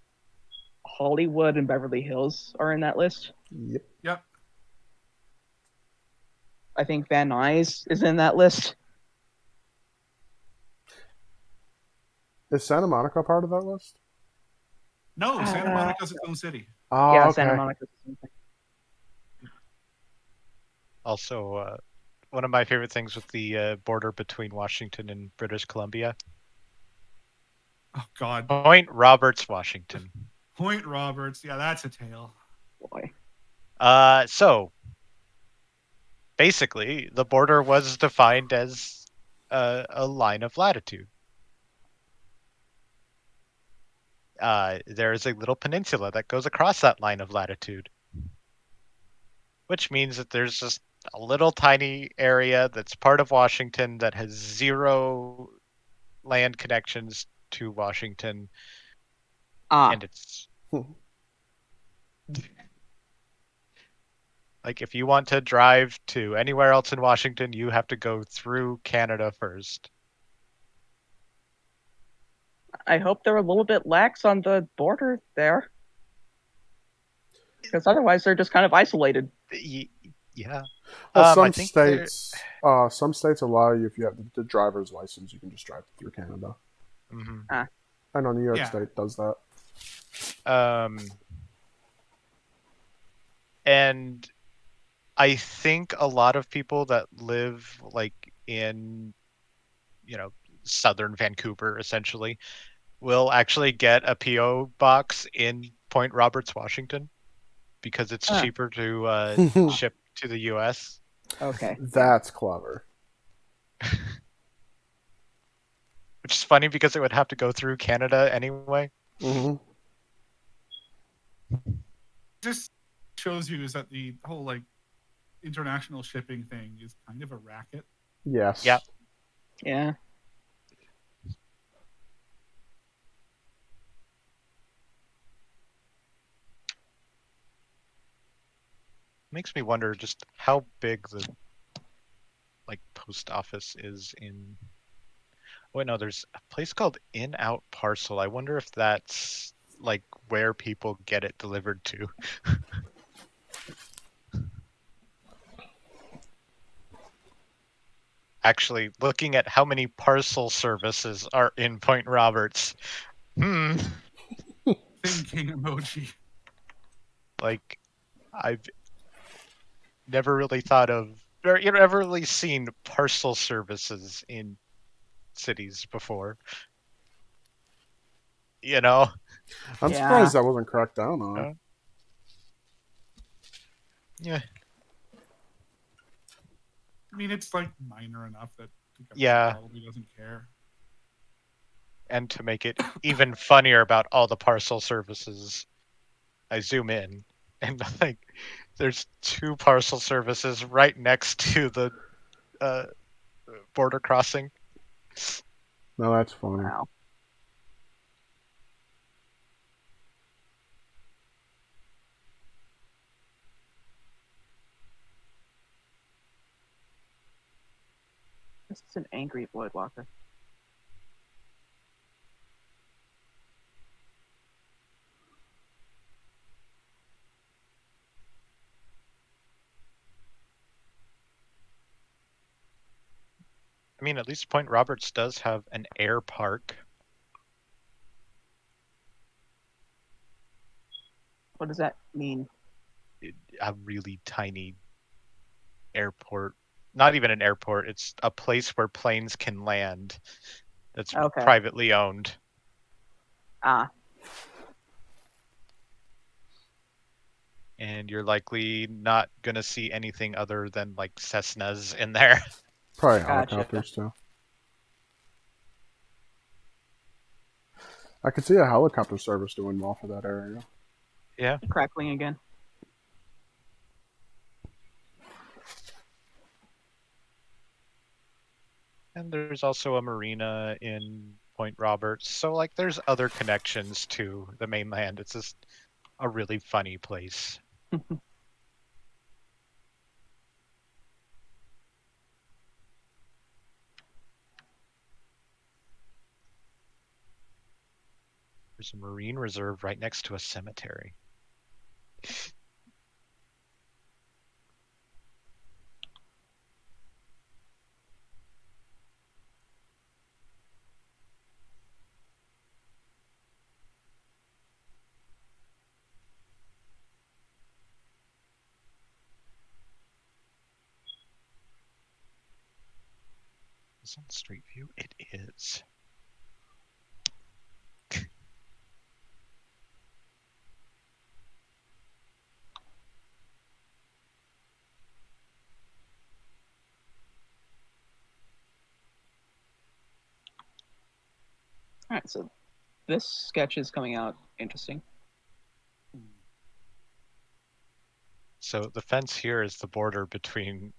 Hollywood and Beverly Hills are in that list. Yep. I think Van Nuys is in that list. Is Santa Monica part of that list? No, Santa Monica's its own city. Oh, Yeah, okay. Santa Monica's the same thing. Also, one of my favorite things with the border between Washington and British Columbia. Oh God. Point Roberts, Washington. Point Roberts. Yeah, that's a tale. Boy. So basically, the border was defined as a line of latitude. There is a little peninsula that goes across that line of latitude. which means that there's just a little tiny area that's part of Washington that has zero land connections to Washington, and it's like if you want to drive to anywhere else in Washington, you have to go through Canada first. I hope they're a little bit lax on the border there, because otherwise they're just kind of isolated. Yeah. Well, I think some states allow you if you have the driver's license, you can just drive through Canada. Mhm. I know New York Yeah. State does that. And I think a lot of people that live like in, southern Vancouver essentially will actually get a PO box in Point Roberts, Washington, because it's cheaper to ship to the US. Okay. That's clever. Which is funny because it would have to go through Canada anyway. Hmm. Just shows you is that the whole like international shipping thing is kind of a racket. Yes. Yeah. Yeah. Makes me wonder just how big the post office is in. Wait, no, there's a place called In Out Parcel. I wonder if that's like where people get it delivered to. Actually, looking at how many parcel services are in Point Roberts. Thinking emoji. Like, I've never really thought of, or never really seen parcel services in cities before. You know? I'm Yeah. surprised that wasn't cracked down on. Uh, yeah. I mean, it's like minor enough that the government Yeah. probably doesn't care. And to make it even funnier about all the parcel services, I zoom in and like there's two parcel services right next to the border crossing. No, that's funny. Wow. This is an angry Voidwalker. I mean, at least Point Roberts does have an air park. What does that mean? A really tiny airport. Not even an airport, it's a place where planes can land that's Okay. privately owned. And you're likely not going to see anything other than like Cessnas in there. Probably Gotcha. helicopters too. I could see a helicopter service doing well for that area. Yeah. Crackling again. And there's also a marina in Point Roberts. So like there's other connections to the mainland. It's just a really funny place. There's a marine reserve right next to a cemetery. Is on Street View? It is. All right, so this sketch is coming out interesting. So the fence here is the border between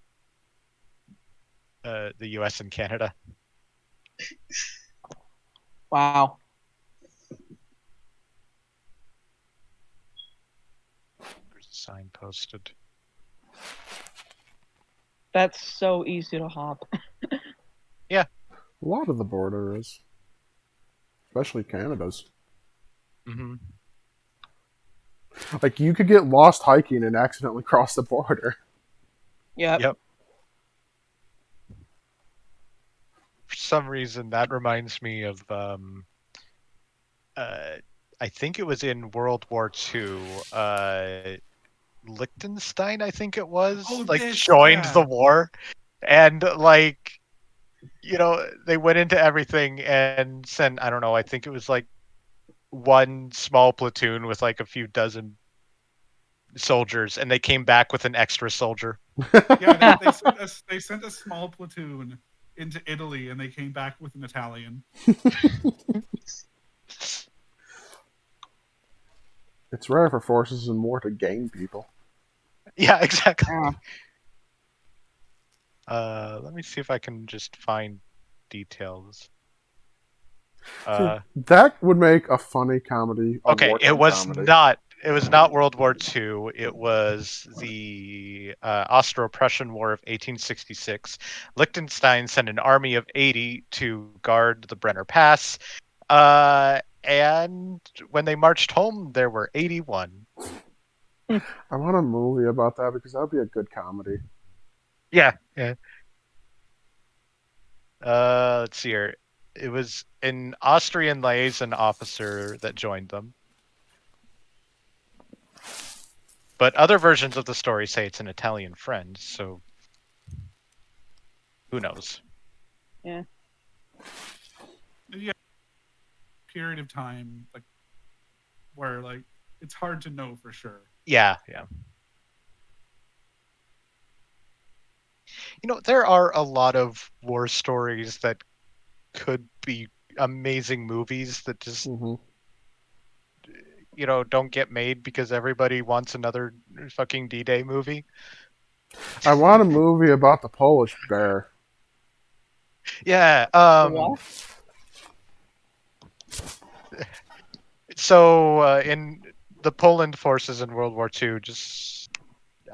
the U.S. and Canada. Wow. There's a sign posted. That's so easy to hop. A lot of the border is, especially Canada's. Mm-hmm. Like you could get lost hiking and accidentally cross the border. Yep. For some reason, that reminds me of I think it was in World War II. Liechtenstein, I think it was, Oh, like this, joined yeah. the war, and like they went into everything and sent, I don't know, I think it was like one small platoon with like a few dozen soldiers, and they came back with an extra soldier. Yeah, they sent a small platoon into Italy, and they came back with an Italian. It's rare for forces in war to gain people. Yeah, exactly. Yeah. Let me see if I can just find details. See, that would make a funny comedy, a Okay, it wartime was comedy. not. It was not World War II. It was the Austro-Prussian War of 1866. Liechtenstein sent an army of 80 to guard the Brenner Pass, and when they marched home, there were 81. I want a movie about that because that would be a good comedy. Yeah. Let's see here. It was an Austrian liaison officer that joined them. But other versions of the story say it's an Italian friend, so who knows? Yeah. Yeah, period of time like where like it's hard to know for sure. Yeah. There are a lot of war stories that could be amazing movies that just, Hmm. don't get made because everybody wants another fucking D-Day movie. I want a movie about the Polish bear. Yeah. What? So in the Poland forces in World War II just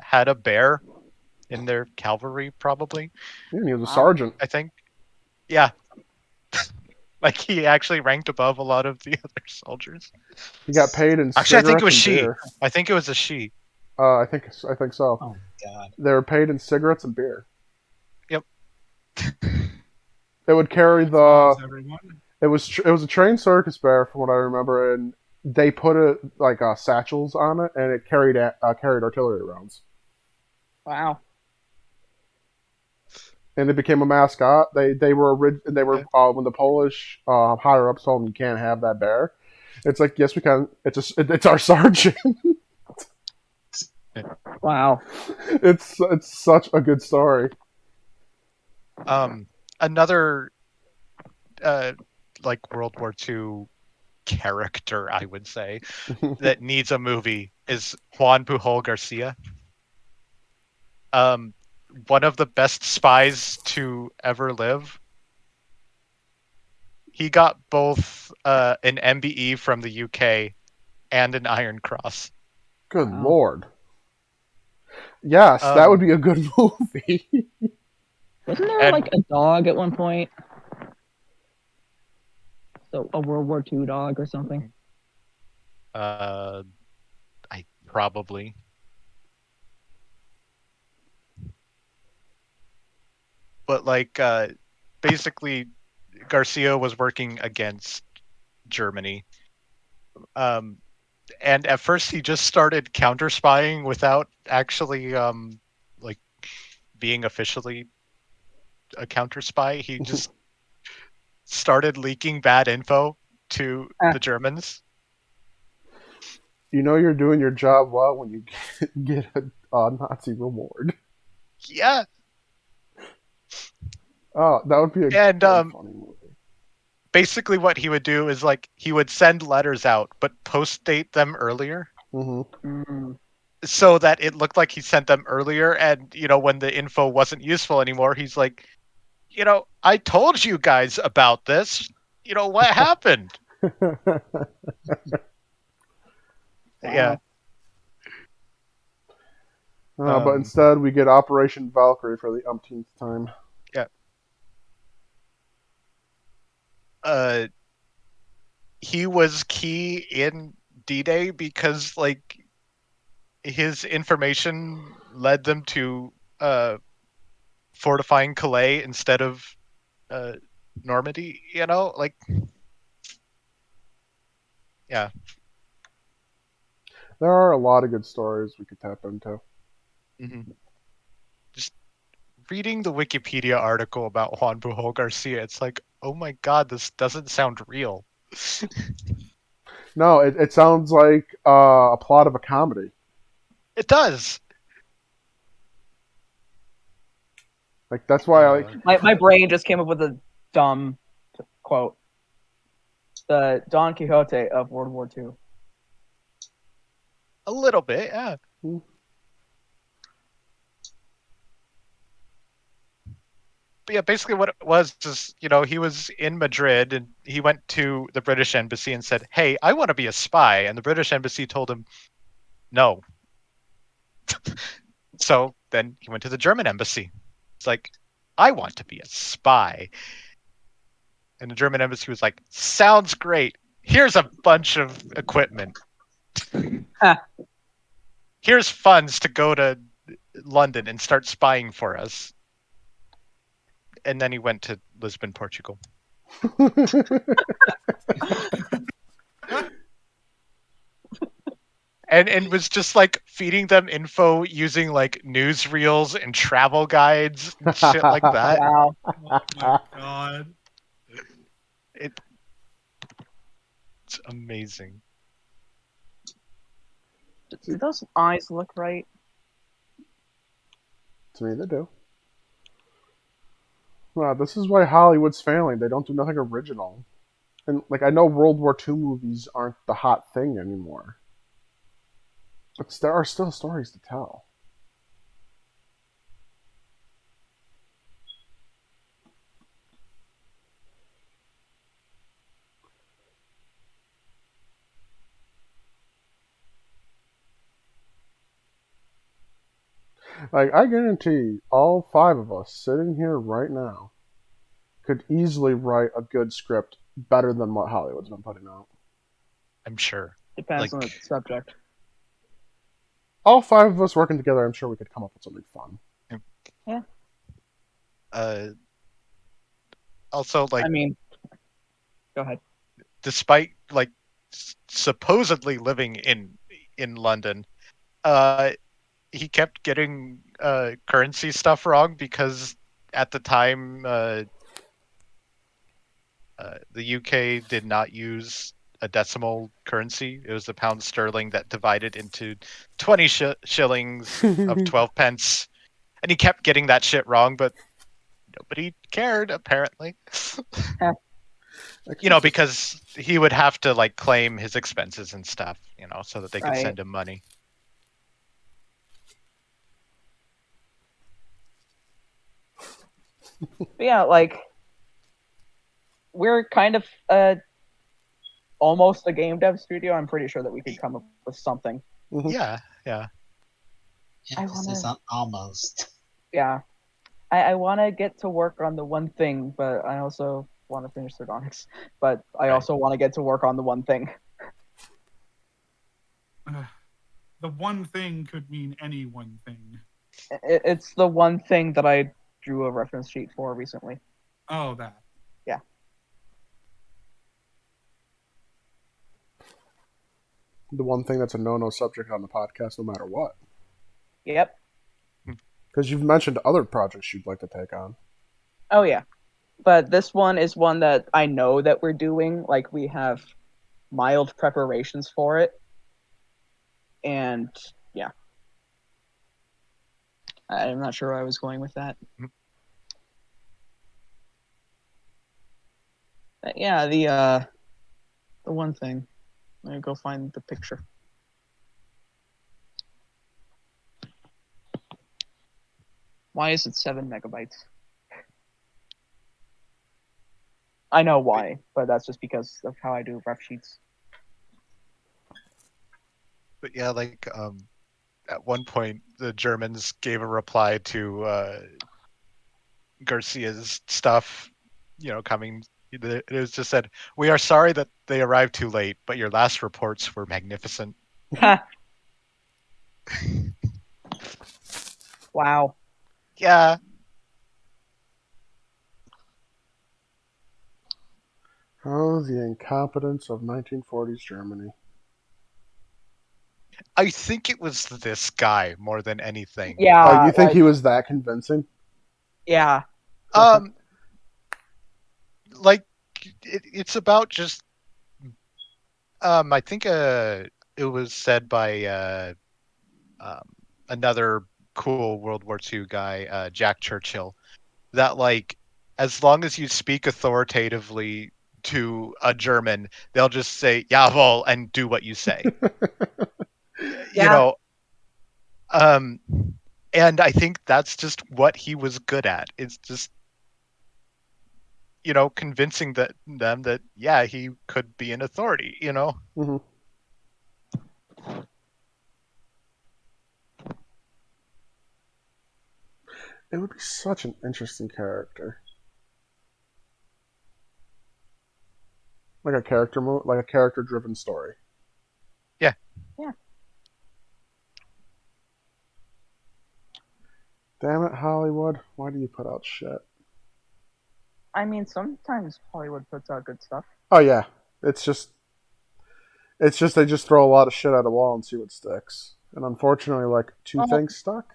had a bear in their cavalry, probably, Yeah, he was a Wow. sergeant. I think. Yeah. Like he actually ranked above a lot of the other soldiers. He got paid in Actually, I think it cigarettes was and she. beer. I think it was a she. I think so. Oh God. They were paid in cigarettes and beer. Yep. It would carry Applause, everyone. It was a trained circus bear from what I remember, and they put it like satchels on it, and it carried artillery rounds. Wow. And it became a mascot. They were when the Polish higher ups told them you can't have that bear. It's like, yes we can. It's our sergeant. Wow. It's such a good story. Another like World War II character, I would say, that needs a movie is Juan Pujol Garcia. One of the best spies to ever live. He got both an MBE from the UK and an Iron Cross. Good Wow. lord. Yes, that would be a good movie. Wasn't there And- like a dog at one point? So a World War II dog or something? I probably. But like basically Garcia was working against Germany. And at first he just started counter spying without actually like being officially a counter spy. He just started leaking bad info to the Germans. You know you're doing your job well when you get a Nazi reward. Yeah. Oh, that would be a And good, funny movie. basically what he would do is like he would send letters out but post date them earlier. Mm-hmm. Mm. so that it looked like he sent them earlier. And when the info wasn't useful anymore, he's like, I told you guys about this. What happened? Yeah. Wow. But instead, we get Operation Valkyrie for the umpteenth time. Yeah. He was key in D-Day because like his information led them to fortifying Calais instead of Normandy. Like yeah. There are a lot of good stories we could tap into. Mm-hmm. Just reading the Wikipedia article about Juan Pujol Garcia, it's like, oh my god, this doesn't sound real. No, it sounds like a plot of a comedy. It does. Like that's why I like. My brain just came up with a dumb quote. The Don Quixote of World War II. A little bit, yeah. But yeah, basically what it was is, he was in Madrid and he went to the British embassy and said, "Hey, I want to be a spy." And the British embassy told him, "No." So then he went to the German embassy. It's like, "I want to be a spy." And the German embassy was like, "Sounds great. Here's a bunch of equipment. Here's funds to go to London and start spying for us." And then he went to Lisbon, Portugal. And was just like feeding them info using like newsreels and travel guides and shit like that. Wow. Oh my god. It's amazing. Do those eyes look right? To me, they do. Well, this is why Hollywood's failing. They don't do nothing original. And like I know World War II movies aren't the hot thing anymore, but there are still stories to tell. Like I guarantee, all five of us sitting here right now could easily write a good script better than what Hollywood's been putting out. I'm sure. Depends on the Like, subject. All five of us working together, I'm sure we could come up with something fun. Yeah. Also, like, I mean, go ahead. despite like supposedly living in London, he kept getting currency stuff wrong because at the time the UK did not use a decimal currency. It was the pound sterling that divided into 20 shillings of 12 pence. And he kept getting that shit wrong, but nobody cared, apparently. Because he would have to like claim his expenses and stuff, so that they could Right. send him money. But yeah, like we're kind of almost a game dev studio. I'm pretty sure that we could come up with something. Yeah. Emphasis on almost. Yeah. I want to get to work on the one thing, but I also want to finish Sardonyx. But I also want to get to work on the one thing. The one thing could mean any one thing. It's the one thing that I drew a reference sheet for recently. Oh, that. Yeah. The one thing that's a no-no subject on the podcast, no matter what. Yep. Because you've mentioned other projects you'd like to take on. Oh yeah, but this one is one that I know that we're doing. Like we have mild preparations for it, and yeah, I'm not sure where I was going with that. But yeah, the one thing. Let me go find the picture. Why is it 7 megabytes? I know why, but that's just because of how I do ref sheets. But yeah, like at one point the Germans gave a reply to Garcia's stuff, coming. It was just said, "We are sorry that they arrived too late, but your last reports were magnificent." Ha! Wow. Yeah, Oh, the incompetence of 1940s Germany. I think it was this guy more than anything. Oh, Yeah, you think he was that convincing? yeah. Um, like it's about just I think it was said by um, another cool World War II guy, Jack Churchill, that like as long as you speak authoritatively to a German, they'll just say "Jawohl" and do what you say. You Yeah. know, um, and I think that's just what he was good at. It's just convincing them that yeah, he could be an authority. Mhm. It would be such an interesting character. Like a like a character-driven story. Yeah. Yeah. Damn it, Hollywood! Why do you put out shit? I mean, sometimes Hollywood puts out good stuff. Oh yeah, it's just they just throw a lot of shit at a wall and see what sticks. And unfortunately, like two Well, things stuck.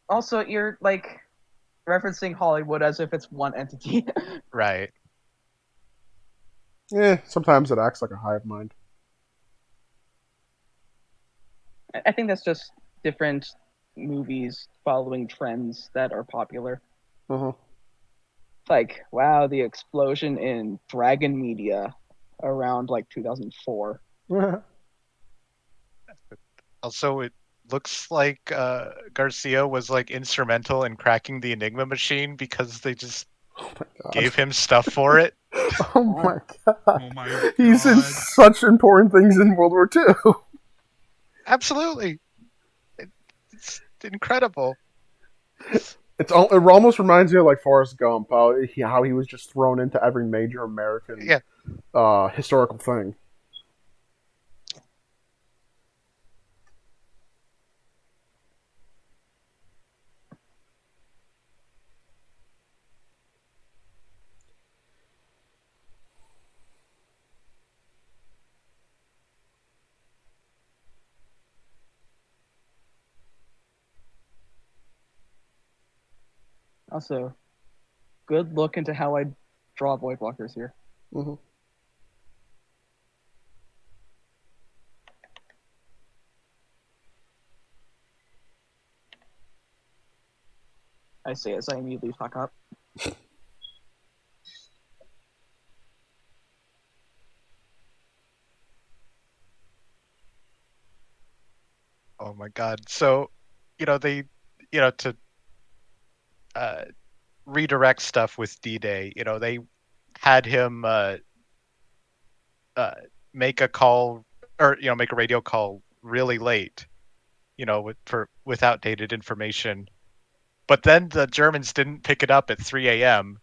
also, you're like referencing Hollywood as if it's one entity. Right. Yeah, sometimes it acts like a hive mind. I think that's just different movies following trends that are popular. Uh-huh. Like, wow, the explosion in dragon media around like 2004. Also, it looks like Garcia was like instrumental in cracking the Enigma machine because they just Oh my god. gave him stuff for it. Oh my god. Oh my He's in god. such important things in World War II. Absolutely. It's incredible. It almost reminds me of like Forrest Gump, how he was just thrown into every major American Yeah. historical thing. Also, good look into how I draw void blockers here. Mm-hmm. I say as I immediately fuck up. Oh my god. So, they, to uh, redirect stuff with D-Day, they had him uh, make a call or make a radio call really late, with outdated information. But then the Germans didn't pick it up at 3 a.m.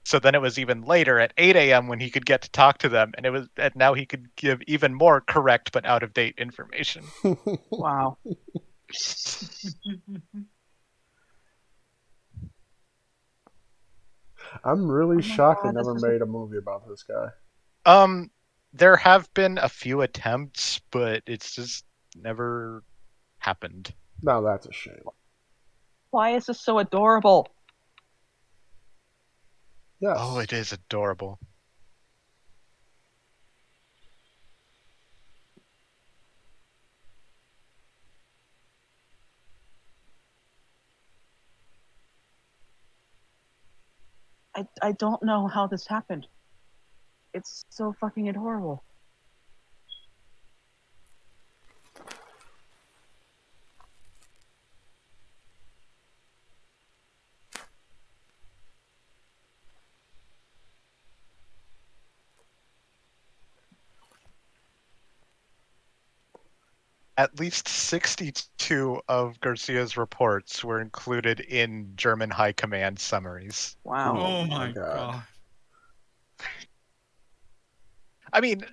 So then it was even later at 8 a.m. when he could get to talk to them, and now he could give even more correct but out of date information. Wow. I'm really Oh my shocked they God, this never is made a movie about this guy. There have been a few attempts, but it's just never happened. Now that's a shame. Why is this so adorable? Yes. Oh, it is adorable. I don't know how this happened. It's so fucking adorable. At least 62 of Garcia's reports were included in German High Command summaries. Wow. Oh my my God. god. I mean,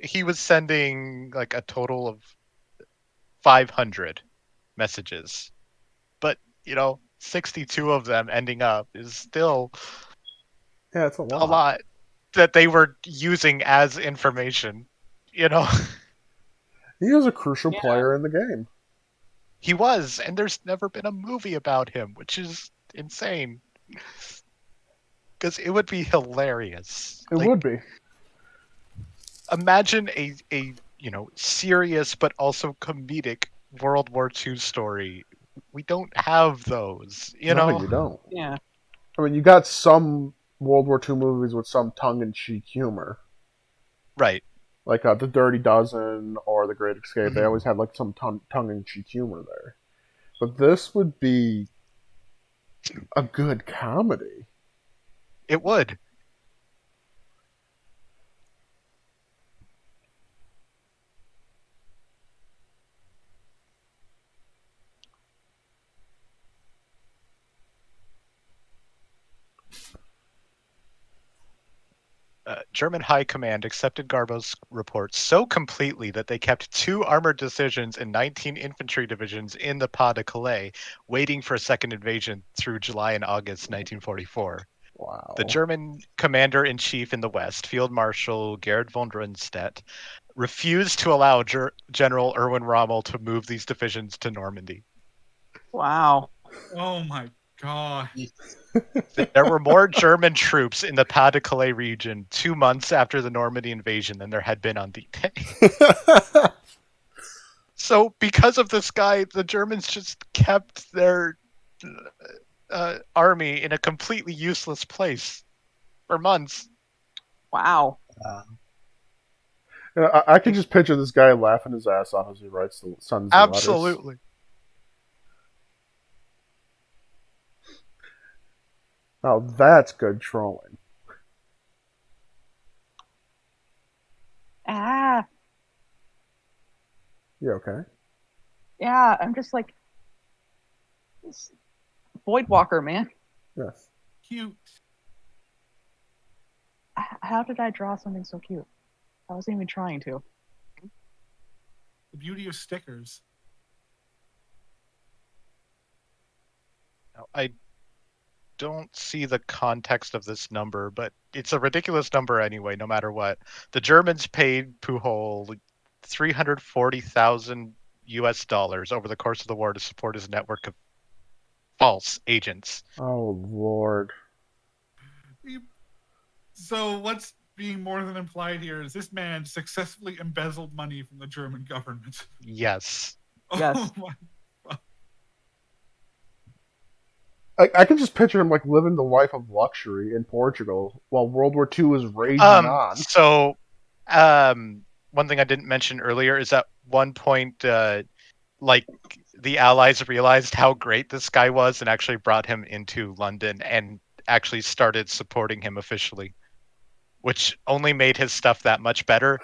he was sending like a total of 500 messages, but 62 of them ending up is still Yeah, it's a a lot. lot that they were using as information. He is a crucial Yeah. player in the game. He was, and there's never been a movie about him, which is insane. Because it would be hilarious. It Like, would be. imagine a serious but also comedic World War II story. We don't have those, No, you don't. Yeah. I mean, you got some World War II movies with some tongue-in-cheek humor, Right. like The Dirty Dozen or The Great Escape. They Mhm. always had like some tongue-in-cheek humor there. But this would be a good comedy. It would. German High Command accepted Garbo's report so completely that they kept 2 armored divisions and 19 infantry divisions in the Pas de Calais, waiting for a second invasion through July and August 1944. Wow. The German commander-in-chief in the West, Field Marshal Gerhard von Rundstedt, refused to allow General Erwin Rommel to move these divisions to Normandy. Wow. Oh my god. There were more German troops in the Pas de Calais region 2 months after the Normandy invasion than there had been on D-Day. So because of this guy, the Germans just kept their army in a completely useless place for months. Wow. I can just picture this guy laughing his ass off as he writes sends the letters. Absolutely. Now that's good trolling. Ah. You okay? Yeah. I'm just like this Void Walker, man. Yes. Cute. How did I draw something so cute? I wasn't even trying to. The beauty of stickers. Now, I don't see the context of this number, but it's a ridiculous number anyway, no matter what. The Germans paid Pujol 340,000 US dollars over the course of the war to support his network of false agents. Oh Lord. So what's being more than implied here is this man successfully embezzled money from the German government. Yes. Yes. Oh my. I can just picture him like living the life of luxury in Portugal while World War II is raging on. So, one thing I didn't mention earlier is at one point, like the Allies realized how great this guy was and actually brought him into London and actually started supporting him officially, which only made his stuff that much better,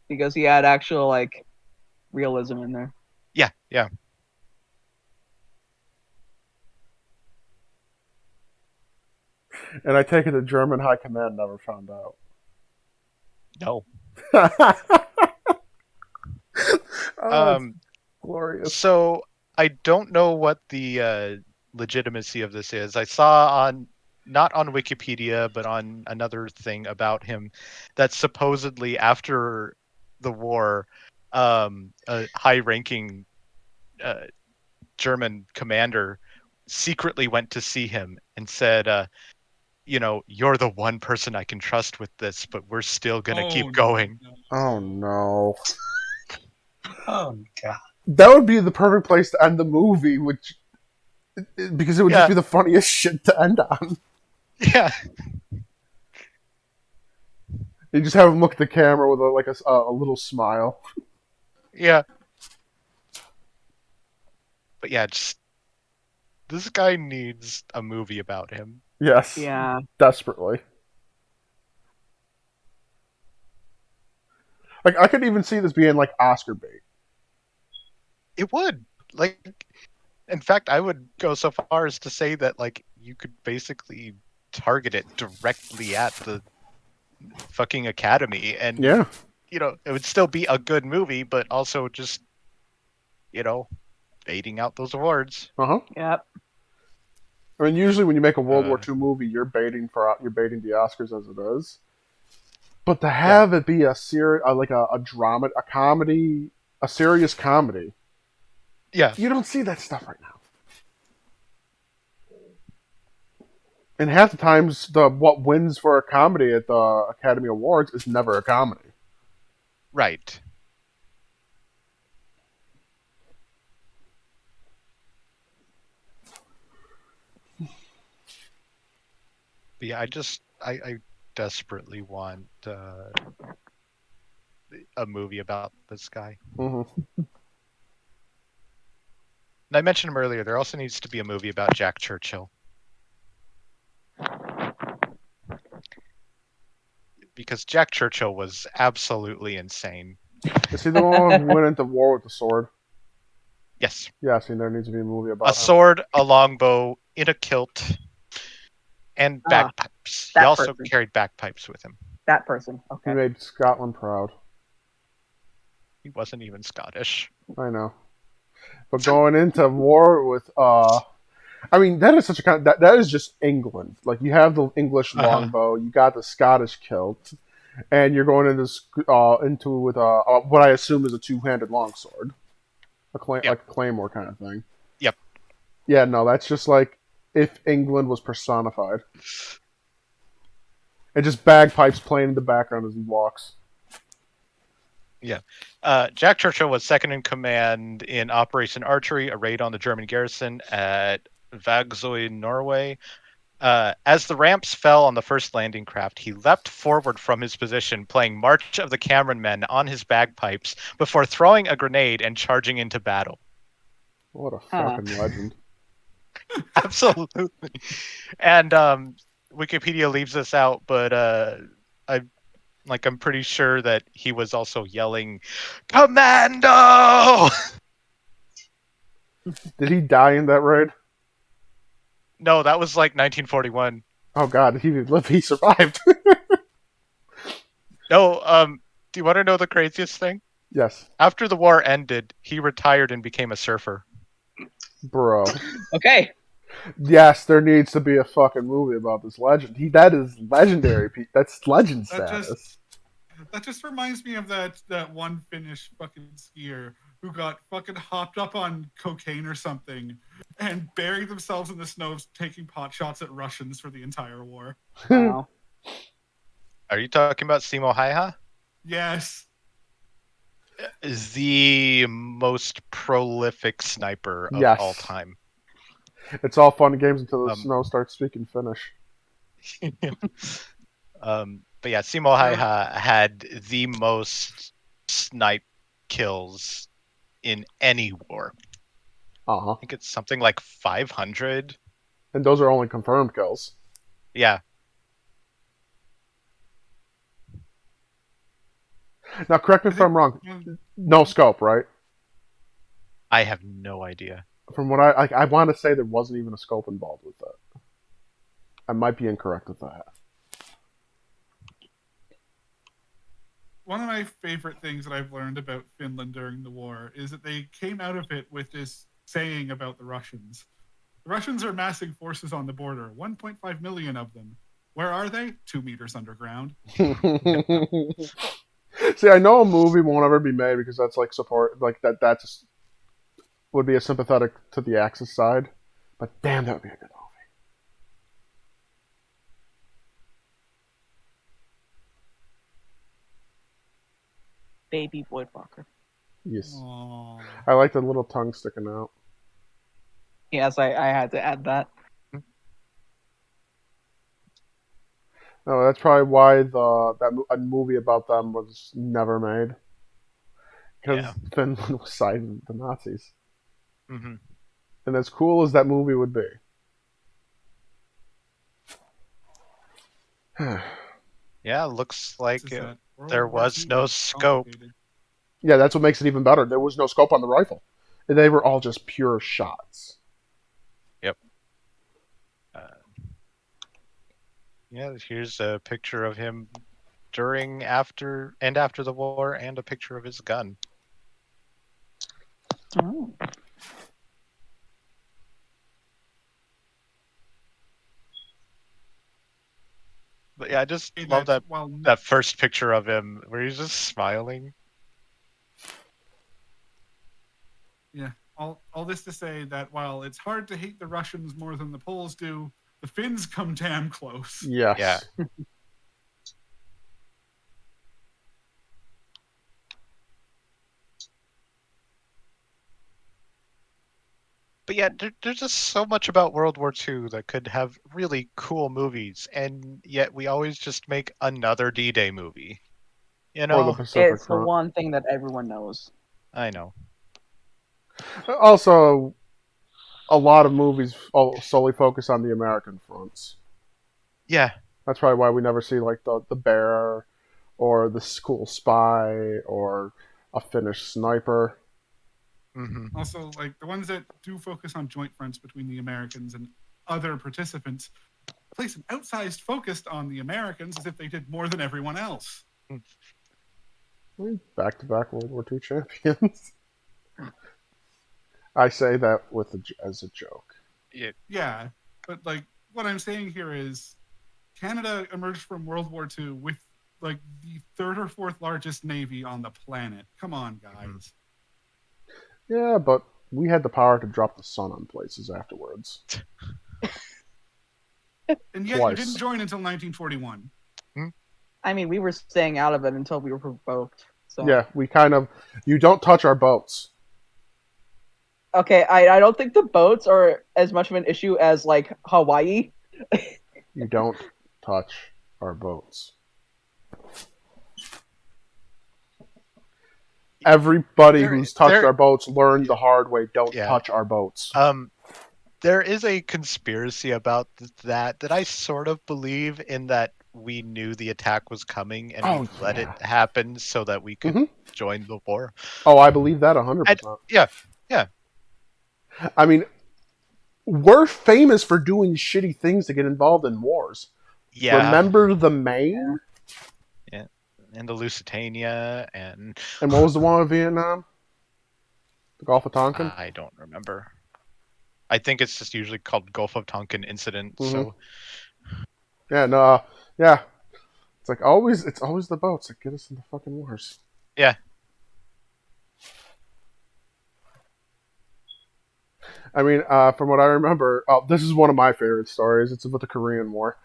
Because he had actual like realism in there. Yeah, yeah. And I take it the German High Command never found out. No. Oh, glorious. So I don't know what the legitimacy of this is. I saw not on Wikipedia, but on another thing about him that supposedly after the war, a high-ranking German commander secretly went to see him and said, you're the one person I can trust with this, but we're still going to keep going. No. Oh no. Oh god. That would be the perfect place to end the movie, because it would just be the funniest shit to end on. Yeah. You just have him look at the camera with a little smile. Yeah. But yeah, just this guy needs a movie about him. Yes. Yeah. Desperately. Like I could even see this being like Oscar bait. It would. Like, in fact, I would go so far as to say that like you could basically target it directly at the fucking Academy, and Yeah. it would still be a good movie, but also just baiting out those awards. Uh-huh. Yep. I mean, usually when you make a World War Uh, II movie, you're baiting the Oscars as it is. But to have it be a like a drama, a comedy, a serious comedy, Yeah. you don't see that stuff right now. And half the times, what wins for a comedy at the Academy Awards is never a comedy. Right. But yeah, I desperately want a movie about this guy. Mm-hmm. And I mentioned him earlier. There also needs to be a movie about Jack Churchill. Because Jack Churchill was absolutely insane. Is he the one who went into war with the sword? Yes. Yeah, see, there needs to be a movie A about him. sword, a longbow, in a kilt, and bagpipes. He that also person. carried bagpipes with him. That person. He Okay. made Scotland proud. He wasn't even Scottish. I know. But going into war with, I mean, that is such a that is just England. Like you have the English longbow, you got the Scottish kilt, and you're going into with what I assume is a two-handed longsword, like a claymore kind of thing. Yep. Yeah, no, that's just like if England was personified, and just bagpipes playing in the background as he walks. Yeah. Jack Churchill was second in command in Operation Archery, a raid on the German garrison at Vagsøy, Norway. As the ramps fell on the first landing craft, he leapt forward from his position, playing March of the Cameron Men on his bagpipes before throwing a grenade and charging into battle. What a fucking legend. Absolutely. And Wikipedia leaves this out, but I'm pretty sure that he was also yelling, "Commando!" Did he die in that raid? No, that was like 1941. Oh god, he didn't live. He survived. No, do you want to know the craziest thing? Yes, After the war ended, he retired and became a surfer. bro. Okay. Yes, there needs to be a fucking movie about this legend. That is legendary. That's legend status. That just reminds me of that one Finnish fucking skier who got fucking hopped up on cocaine or something and buried themselves in the snow taking pot shots at Russians for the entire war. Wow. Are you talking about Simo Häyhä? Yes. Is the most prolific sniper of Yes. all time. It's all fun and games until the snow starts speaking Finnish. But yeah, Simo Häyhä had the most snipe kills in any war. Uh-huh. I think it's something like 500. And those are only confirmed kills. Yeah. Now, correct me if I'm wrong. No scope, right? I have no idea. From what I want to say there wasn't even a scope involved with that. I might be incorrect with that. One of my favorite things that I've learned about Finland during the war is that they came out of it with this saying about the Russians. The Russians are massing forces on the border, 1.5 million of them. Where are they? 2 meters underground. See, I know a movie won't ever be made because that's like support, like that's would be a sympathetic to the Axis side. But damn, that would be a good movie. Baby Voidwalker. Yes. Aww. I like the little tongue sticking out. Yes, I had to add that. No, that's probably why a movie about them was never made. Because Finland was siding with the Nazis. Mm-hmm. And as cool as that movie would be. Yeah, looks like World There War was II no was scope. complicated. Yeah, that's what makes it even better. There was no scope on the rifle. They were all just pure shots. Yep. Yeah, here's a picture of him during, after the war, and a picture of his gun. Oh. But yeah, I just Hey, love that's that while that first picture of him where he's just smiling. yeah, all this to say that while it's hard to hate the Russians more than the Poles do, the Finns come damn close. Yes. Yeah. But yeah, there's just so much about World War II that could have really cool movies, and yet we always just make another D-Day movie. You Or the know? Pacific It's the Front. one thing that everyone knows. I know. Also, a lot of movies solely focus on the American fronts. Yeah. That's probably why we never see like the Bear, or the School Spy, or a Finnish Sniper. Hmm. Also, like the ones that do focus on joint fronts between the Americans and other participants place an outsized focus on the Americans as if they did more than everyone else. Back-to-back World War II champions. I say that as a joke. Yeah, but like what I'm saying here is Canada emerged from World War II with like the third or fourth largest navy on the planet. Come on, guys. Yeah, but we had the power to drop the sun on places afterwards. And yet you Twice. didn't join until 1941. I mean, we were staying out of it until we were provoked. So Yeah, we kind of. You don't touch our boats. okay, I don't think the boats are as much of an issue as like Hawaii. You don't touch our boats. Everybody who's touched our boats learned the hard way. Don't touch our boats. There is a conspiracy about that I sort of believe, in that we knew the attack was coming and we let it happen so that we could join the war. Oh, I believe that 100%. Yeah. I mean, we're famous for doing shitty things to get involved in wars. Yeah. Remember the Maine? Yeah. And the Lusitania and what was the one in Vietnam? The Gulf of Tonkin? I don't remember. I think it's just usually called Gulf of Tonkin incident. So yeah, no, yeah. It's like it's always the boats that get us into fucking wars. Yeah. I mean, from what I remember, this is one of my favorite stories. It's about the Korean War.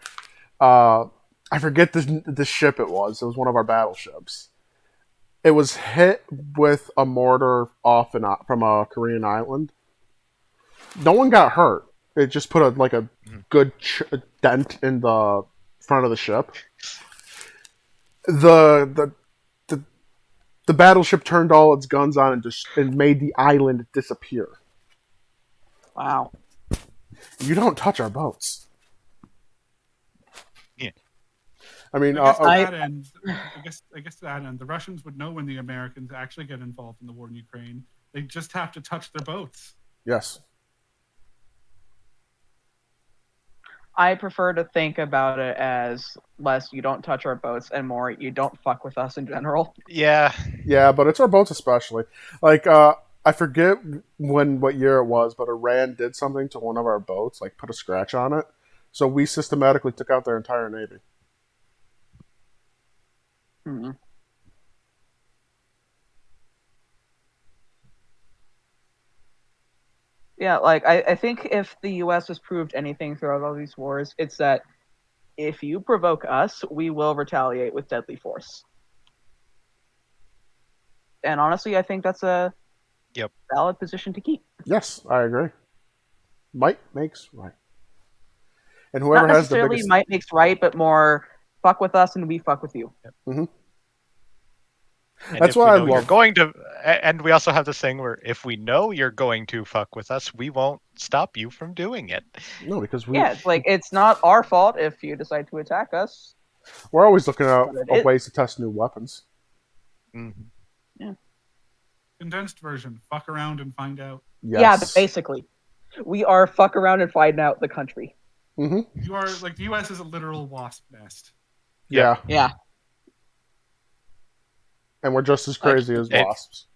I forget the ship it was. It was one of our battleships. It was hit with a mortar from a Korean island. No one got hurt. It just put a good dent in the front of the ship. The battleship turned all its guns on and made the island disappear. Wow. You don't touch our boats. Yeah. I mean, I guess to that end, the Russians would know when the Americans actually get involved in the war in Ukraine. They just have to touch their boats. Yes. I prefer to think about it as less you don't touch our boats and more you don't fuck with us in general. Yeah. Yeah, but it's our boats especially. Like, I forget what year it was, but Iran did something to one of our boats, like put a scratch on it. So we systematically took out their entire navy. Mm-hmm. Yeah, like I think if the U.S. has proved anything throughout all these wars, it's that if you provoke us, we will retaliate with deadly force. And honestly, I think that's a valid position to keep. Yes, I agree. Might makes right. And whoever Not has the necessarily biggest might makes right, but more fuck with us and we fuck with you. Mm-hmm. And that's why I love. You're going to, and we also have this thing where if we know you're going to fuck with us, we won't stop you from doing it. No, because it's like it's not our fault if you decide to attack us. We're always looking at But it- ways to test new weapons. Mhm. Condensed version. Fuck around and find out. Yeah, Yes. basically. We are fuck around and find out the country. Mm-hmm. You are like the U.S. is a literal wasp nest. Yeah. Yeah. And we're just as crazy as it- wasps.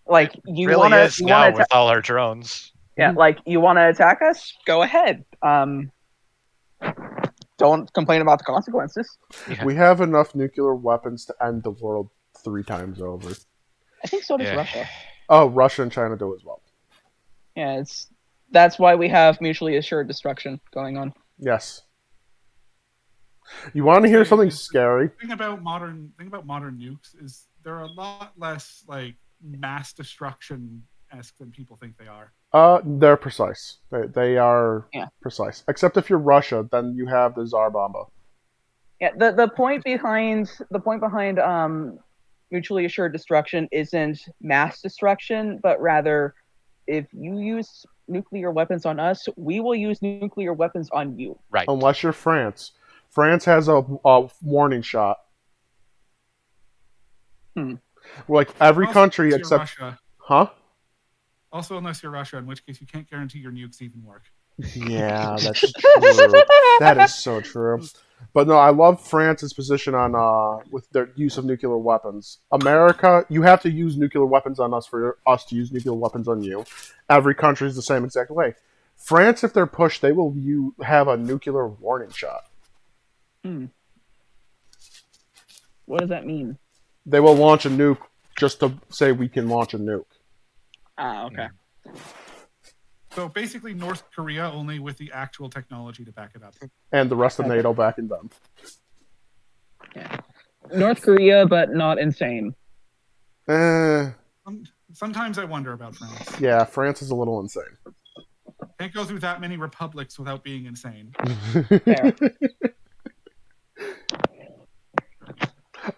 Like you Really wanna is now with all our drones. yeah, like you wanna attack us? Go ahead. Don't complain about the consequences. Yeah. We have enough nuclear weapons to end the world 3 times over. I think so does Yeah. Russia. Oh, Russia and China do as well. Yeah, that's why we have mutually assured destruction going on. Yes. You want to hear something scary? The thing about modern nukes is they're a lot less like mass destruction esque than people think they are. They're precise. They are Yeah. precise. Except if you're Russia, then you have the Tsar Bomba. Yeah, the point behind mutually assured destruction isn't mass destruction, but rather if you use nuclear weapons on us, we will use nuclear weapons on you. Right. Unless you're France. France has a warning shot. Like every Also, country unless you're except... Russia. Huh? Also, unless you're Russia, in which case you can't guarantee your nukes even work. Yeah, that's true. That is so true. But no, I love France's position on with their use of nuclear weapons. America, you have to use nuclear weapons on us for us to use nuclear weapons on you. Every country is the same exact way. France, if they're pushed, they will have a nuclear warning shot. What does that mean? They will launch a nuke just to say we can launch a nuke. Ah, okay. So basically, North Korea only with the actual technology to back it up. And the rest of NATO backing them. North Korea, but not insane. Sometimes I wonder about France. Yeah, France is a little insane. Can't go through that many republics without being insane. Fair.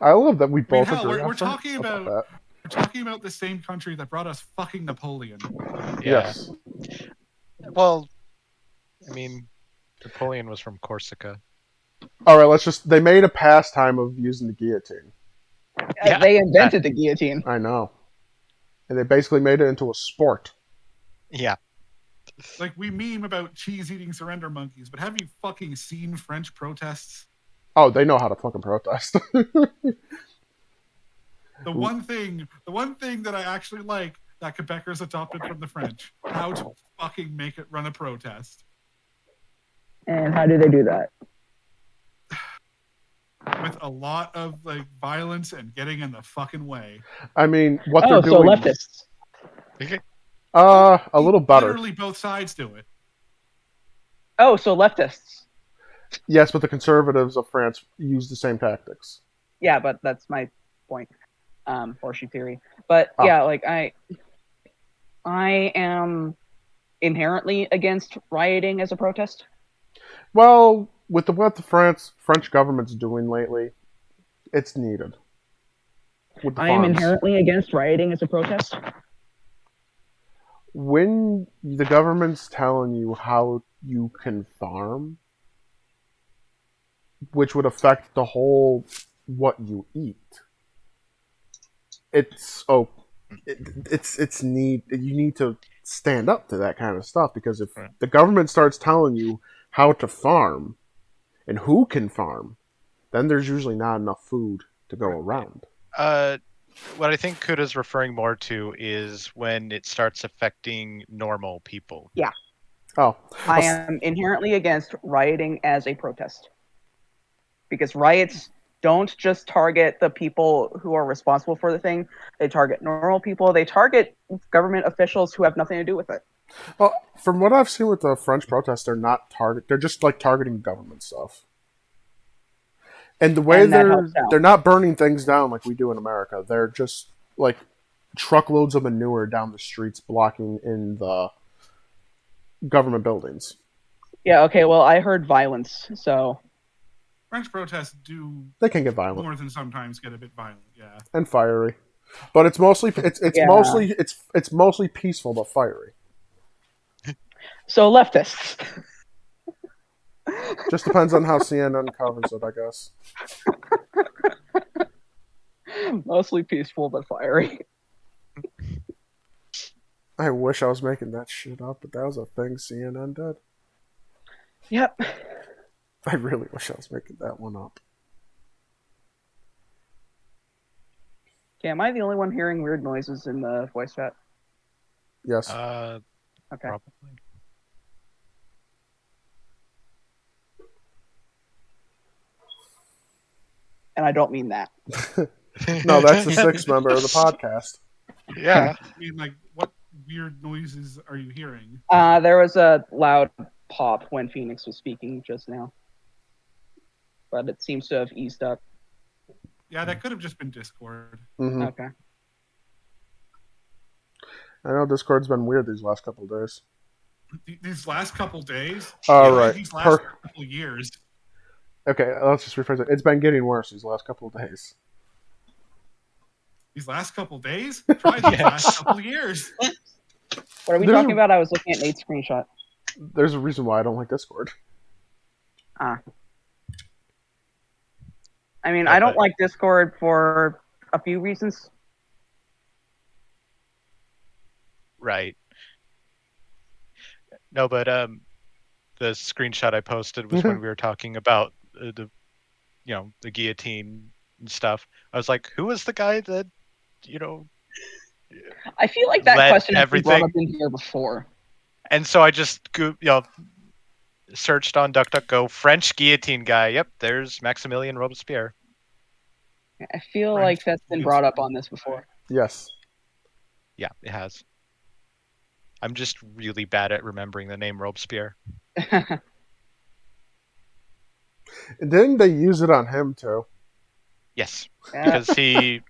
I love that we I mean, both hell, agree. we're on talking France about that. we're talking about the same country that brought us fucking Napoleon. Yeah. Yes. Well, I mean, Napoleon was from Corsica. All right, they made a pastime of using the guillotine. Yeah. They invented the guillotine. I know. And they basically made it into a sport. Yeah. Like, we meme about cheese-eating surrender monkeys, but have you fucking seen French protests? Oh, they know how to fucking protest. The one thing that I actually like that Quebecers adopted from the French, how to fucking make it run a protest. And how do they do that? With a lot of like violence and getting in the fucking way. I mean, what Oh, they're so doing... leftists. A little better. Literally both sides do it. Oh, so leftists. Yes, but the conservatives of France use the same tactics. Yeah, but that's my point. Horseshoe theory. But Oh. yeah, like I am inherently against rioting as a protest. Well, with what the French government's doing lately, it's needed. With the I am farms. inherently against rioting as a protest. When the government's telling you how you can farm, which would affect the whole what you eat, you need to stand up to that kind of stuff, because if the government starts telling you how to farm and who can farm, then there's usually not enough food to go around. What I think Kuda's referring more to is when it starts affecting normal people. Yeah. Oh. I am inherently against rioting as a protest. Because riots don't just target the people who are responsible for the thing. They target normal people. They target government officials who have nothing to do with it. Well, from what I've seen with the French protests, they're just like targeting government stuff. And the way they're not burning things down like we do in America. They're just like truckloads of manure down the streets blocking in the government buildings. Yeah, okay, well, I heard violence, so... French protests do... They can get violent. More than sometimes get a bit violent, yeah. And fiery. But it's mostly mostly peaceful but fiery. So leftists. Just depends on how CNN covers it, I guess. Mostly peaceful but fiery. I wish I was making that shit up, but that was a thing CNN did. Yep. I really wish I was making that one up. Okay, am I the only one hearing weird noises in the voice chat? Yes. Okay. Probably. And I don't mean that. No, that's the sixth member of the podcast. Yeah. I mean, like, what weird noises are you hearing? There was a loud pop when Phoenix was speaking just now. But it seems to have eased up. Yeah, that could have just been Discord. Mm-hmm. Okay. I know Discord's been weird these last couple of days. These last couple days? All right. These last couple years. Okay, let's just rephrase it. It's been getting worse these last couple of days. These last couple days? Try these last couple of years. What are we talking about? I was looking at Nate's screenshot. There's a reason why I don't like Discord. I mean, I don't like Discord for a few reasons. Right. No, but the screenshot I posted was when we were talking about the guillotine and stuff. I was like, who was the guy that, I feel like that question has been brought everything- up in here before. And so I just searched on DuckDuckGo French guillotine guy. Yep, there's Maximilien Robespierre. I feel like that's been brought up on this before. Yes. Yeah, it has. I'm just really bad at remembering the name Robespierre. And didn't they use it on him too? Yes, Yeah, because he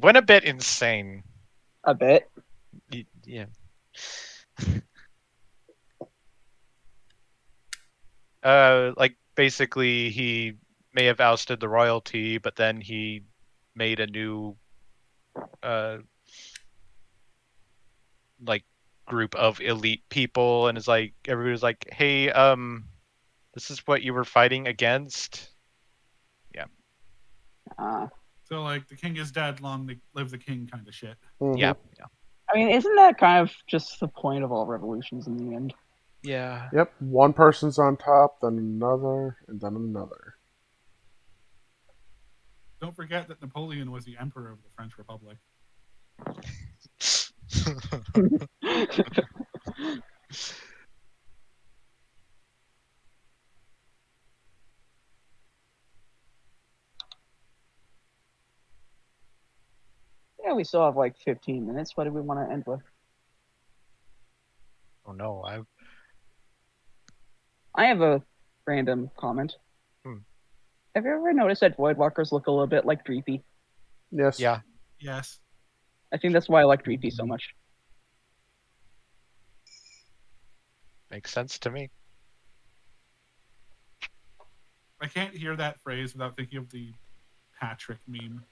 went a bit insane. a bit. Yeah. Like basically he may have ousted the royalty, but then he made a new like group of elite people and is like everybody was like, hey, this is what you were fighting against. So, like, the king is dead, long live the king kind of shit. Mm-hmm. Yeah. I mean, isn't that kind of just the point of all revolutions in the end? Yeah. Yep. One person's on top, then another, and then another. Don't forget that Napoleon was the emperor of the French Republic. Yeah, we still have like 15 minutes. What do we want to end with? Oh no, I have a random comment. Have you ever noticed that Voidwalkers look a little bit like Dreepy? Yes. yeah. Yes. I think that's why I like Dreepy so much. Makes sense to me. I can't hear that phrase without thinking of the Patrick meme.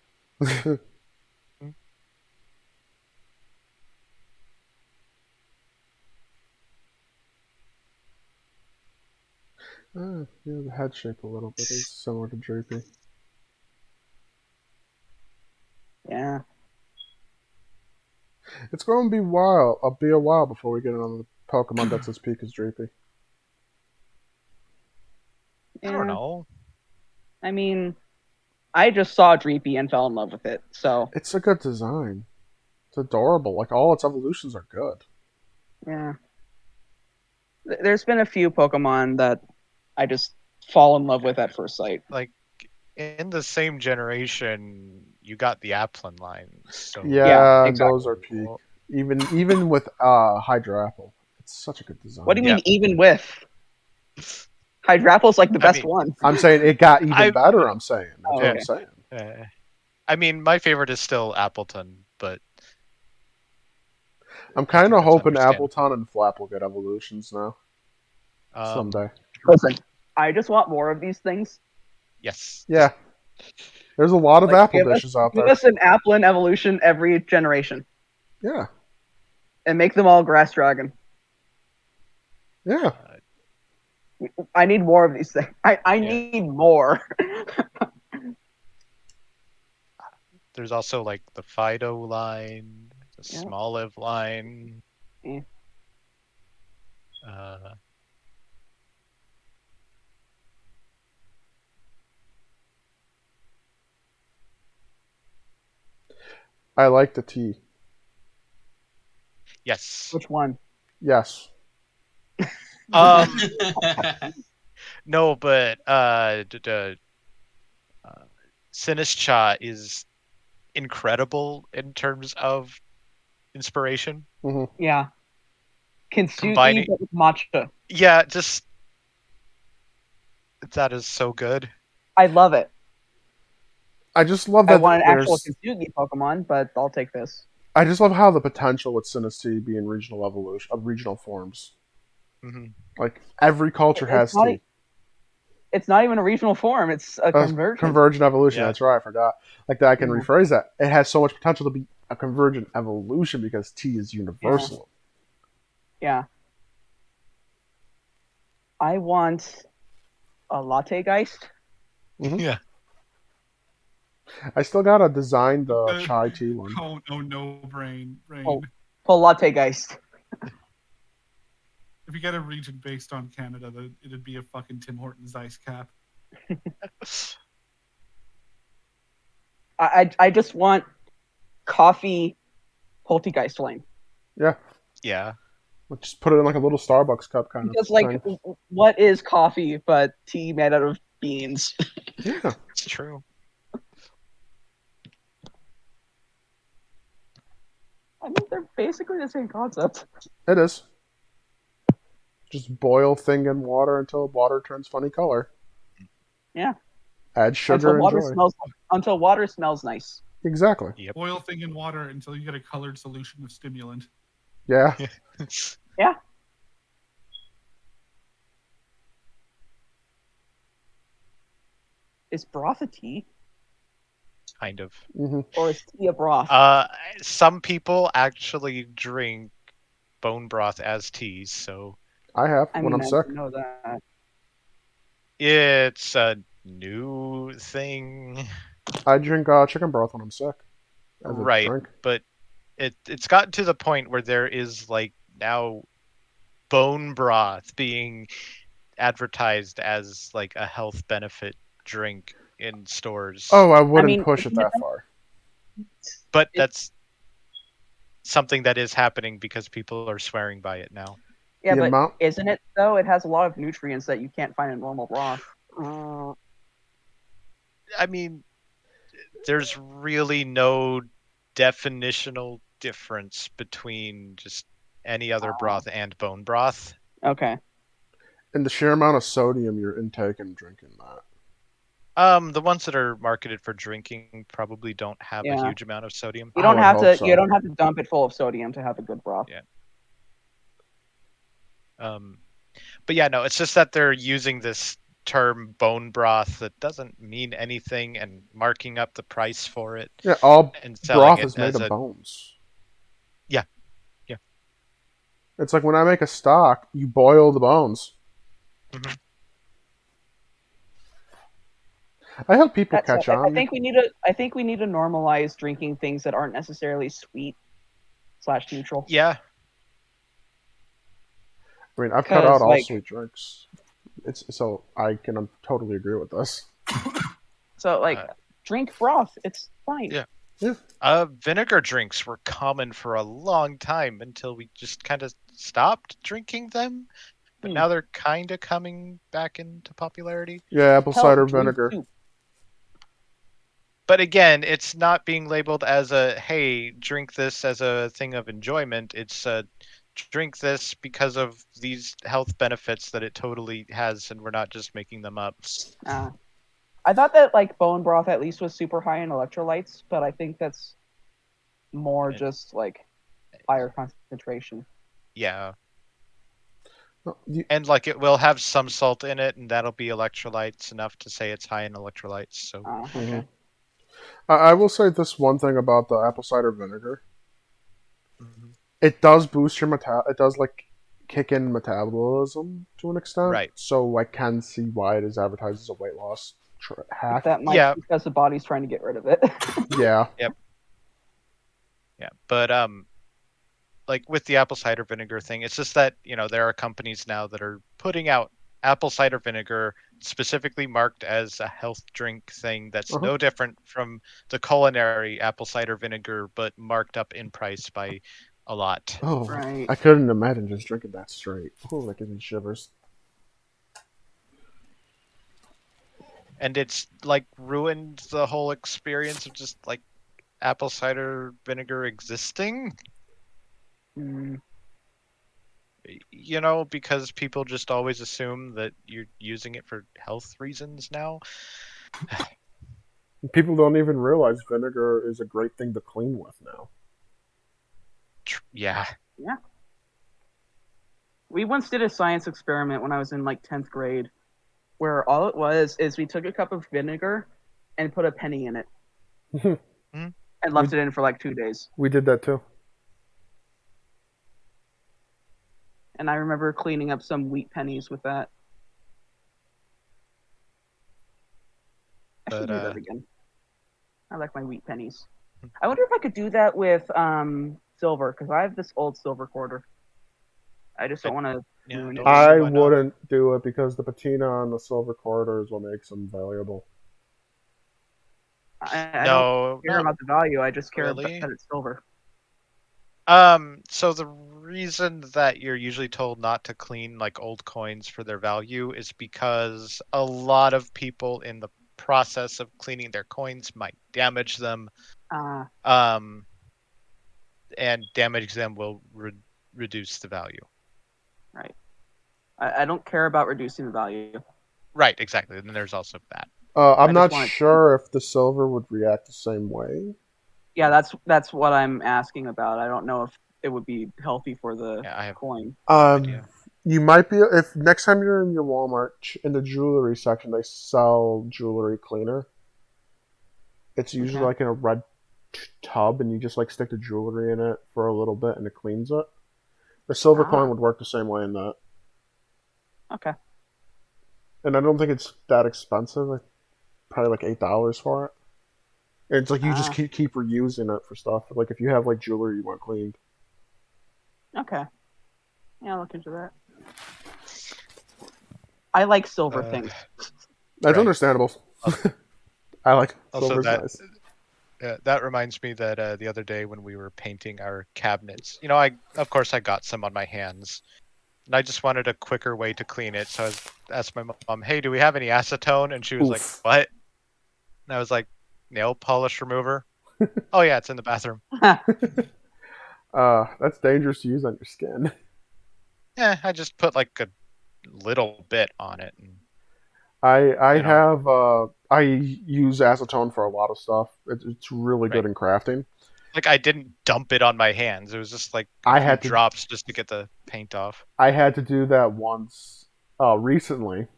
Yeah, the head shape a little bit is similar to Droopy. Yeah. It's going to be a while before we get on the Pokemon that's as peak as Droopy. I don't know. I mean, I just saw Dreepy and fell in love with it, so... It's a good design. It's adorable. Like, all its evolutions are good. Yeah. There's been a few Pokemon that I just fall in love with at first sight. Like in the same generation, you got the Applin line. So Yeah, exactly. those are peak. Even with Hydra Apple. It's such a good design. What do you mean even with? Hydrapple's like the best one. I'm saying it got even better, I'm saying. That's what okay. I'm saying. I mean, my favorite is still Appleton, but I'm kind of that's hoping understandable. Appleton and Flap will get evolutions now. Someday. Listen, I just want more of these things. Yes. Yeah. There's a lot of apple give dishes out Give there. us an Applin evolution every generation. Yeah. And make them all Grass Dragon. Yeah. I need more of these things. I need more. There's also like the Fido line, the Yeah. Smoliv line. Eh. Uh, I like the tea. yes. Which one? Yes. No, but Sinistcha is incredible in terms of inspiration. Hmm. Yeah. Kintsugi, Combining, but with matcha. yeah, just that is so good. I love it. I just love I that want an actual there's. Kintsugi Pokemon, but I'll take this. I just love how the potential with Synesty be in regional evolution, of regional forms. Hmm. Like every culture It's has not. tea. It's not even a regional form. It's a convergent. Convergent evolution. Yeah. That's right. I forgot. Like that, I can Yeah. rephrase that. It has so much potential to be a convergent evolution because tea is universal. Yeah. I want a latte geist. Mhm. Yeah. I still gotta design the Uh, chai tea one. Oh no, brain. Oh. Full latte geist. If you get a region based on Canada, it'd be a fucking Tim Hortons ice cap. I just want coffee poltergeist line. Yeah, Yeah. we'll just put it in like a little Starbucks cup kind Because of like, thing. what is coffee but tea made out of beans? Yeah, It's true. I mean, they're basically the same concept. it is. Just boil thing in water until water turns funny color. Yeah. Add sugar, enjoy. Until water smells nice. Exactly. Yep. Boil thing in water until you get a colored solution of stimulant. Yeah. Yeah. Is broth a tea? Kind of. Hmm. Or is tea a broth? Some people actually drink bone broth as teas, so I have I when mean, I'm I sick. know that. it's a new thing. I drink chicken broth when I'm sick as a Right, drink. but it's gotten to the point where there is like now bone broth being advertised as like a health benefit drink in stores. Oh, I I wouldn't mean, push it that far. But that's something that is happening because people are swearing by it now. yeah, The but amount. isn't it though? It has a lot of nutrients that you can't find in normal broth. I mean, there's really no definitional difference between just any other broth and bone broth. Okay. And the sheer amount of sodium you're intaking drinking that. The ones that are marketed for drinking probably don't have a Yeah. huge amount of sodium. You I don't would have hope to. so. You don't have to dump it full of sodium to have a good broth. Yeah. But yeah, no, it's just that they're using this term bone broth that doesn't mean anything and marking up the price for it Yeah, all and selling broth it is made as of a bones. yeah. It's like when I make a stock, you boil the bones. Mhm. I hope people That's. catch I on. think we need to. I think we need to normalize drinking things that aren't necessarily sweet / neutral. Yeah. I mean, I've cut out 'Cause, all like- sweet drinks. It's so I can totally agree with this. So like, Uh, drink broth. It's fine. Yeah. Yeah. Vinegar drinks were common for a long time until we just kind of stopped drinking them. But now they're kind of coming back into popularity. Yeah, apple Hell, cider drink vinegar. soup. But again, it's not being labeled as a, hey, drink this as a thing of enjoyment. It's drink this because of these health benefits that it totally has, and we're not just making them up. I thought that like bone broth at least was super high in electrolytes, but I think that's more And- just like higher concentration. Yeah. No, And like it will have some salt in it, and that'll be electrolytes enough to say it's high in electrolytes. So Okay. I will say this one thing about the apple cider vinegar. Mhm. It does boost your it does like kick in metabolism to an extent. Right. So I can see why it is advertised as a weight loss hack. That might Yeah. be because the body's trying to get rid of it. Yeah. Yeah, but like with the apple cider vinegar thing, it's just that, there are companies now that are putting out apple cider vinegar specifically marked as a health drink thing that's no different from the culinary apple cider vinegar, but marked up in price by a lot. Oh, Right. I couldn't imagine just drinking that straight. Oh, that gives me shivers. And it's like ruined the whole experience of just like apple cider vinegar existing. Mm. Because people just always assume that you're using it for health reasons now. People don't even realize vinegar is a great thing to clean with now. Yeah. Yeah. We once did a science experiment when I was in like 10th grade, where all it was is we took a cup of vinegar and put a penny in it and left it in for like 2 days. We did that too. And I remember cleaning up some wheat pennies with that. I should do that again. I like my wheat pennies. I wonder if I could do that with silver, because I have this old silver quarter. I just don't want to ruin it. I why not? wouldn't do it because the patina on the silver quarter is what makes them valuable. I don't care about the value. I just care really. that it's silver. So the reason that you're usually told not to clean like old coins for their value is because a lot of people in the process of cleaning their coins might damage them. And damage them will reduce the value. Right. I don't care about reducing the value. Right, exactly. And then there's also that. I'm not sure if the silver would react the same way. Yeah, that's what I'm asking about. I don't know if it would be healthy for the coin. You might be if next time you're in your Walmart in the jewelry section, they sell jewelry cleaner. It's usually like in a red tub, and you just like stick the jewelry in it for a little bit, and it cleans it. The silver coin would work the same way in that. Okay. And I don't think it's that expensive. Like, probably like $8 for it. And it's like you just keep reusing it for stuff. Like if you have like jewelry you want cleaned. Okay. Yeah, I'll look into that. I like silver things. That's understandable. I like also silver's nice. That reminds me that the other day when we were painting our cabinets, of course I got some on my hands, and I just wanted a quicker way to clean it. So I asked my mom, "Hey, do we have any acetone?" And she was like, "What?" And I was like, "Nail polish remover." Oh yeah, it's in the bathroom. That's dangerous to use on your skin. Yeah, I just put like a little bit on it. And, I use acetone for a lot of stuff. It's really good in crafting. Like I didn't dump it on my hands. It was just like drops just to get the paint off. I had to do that once recently.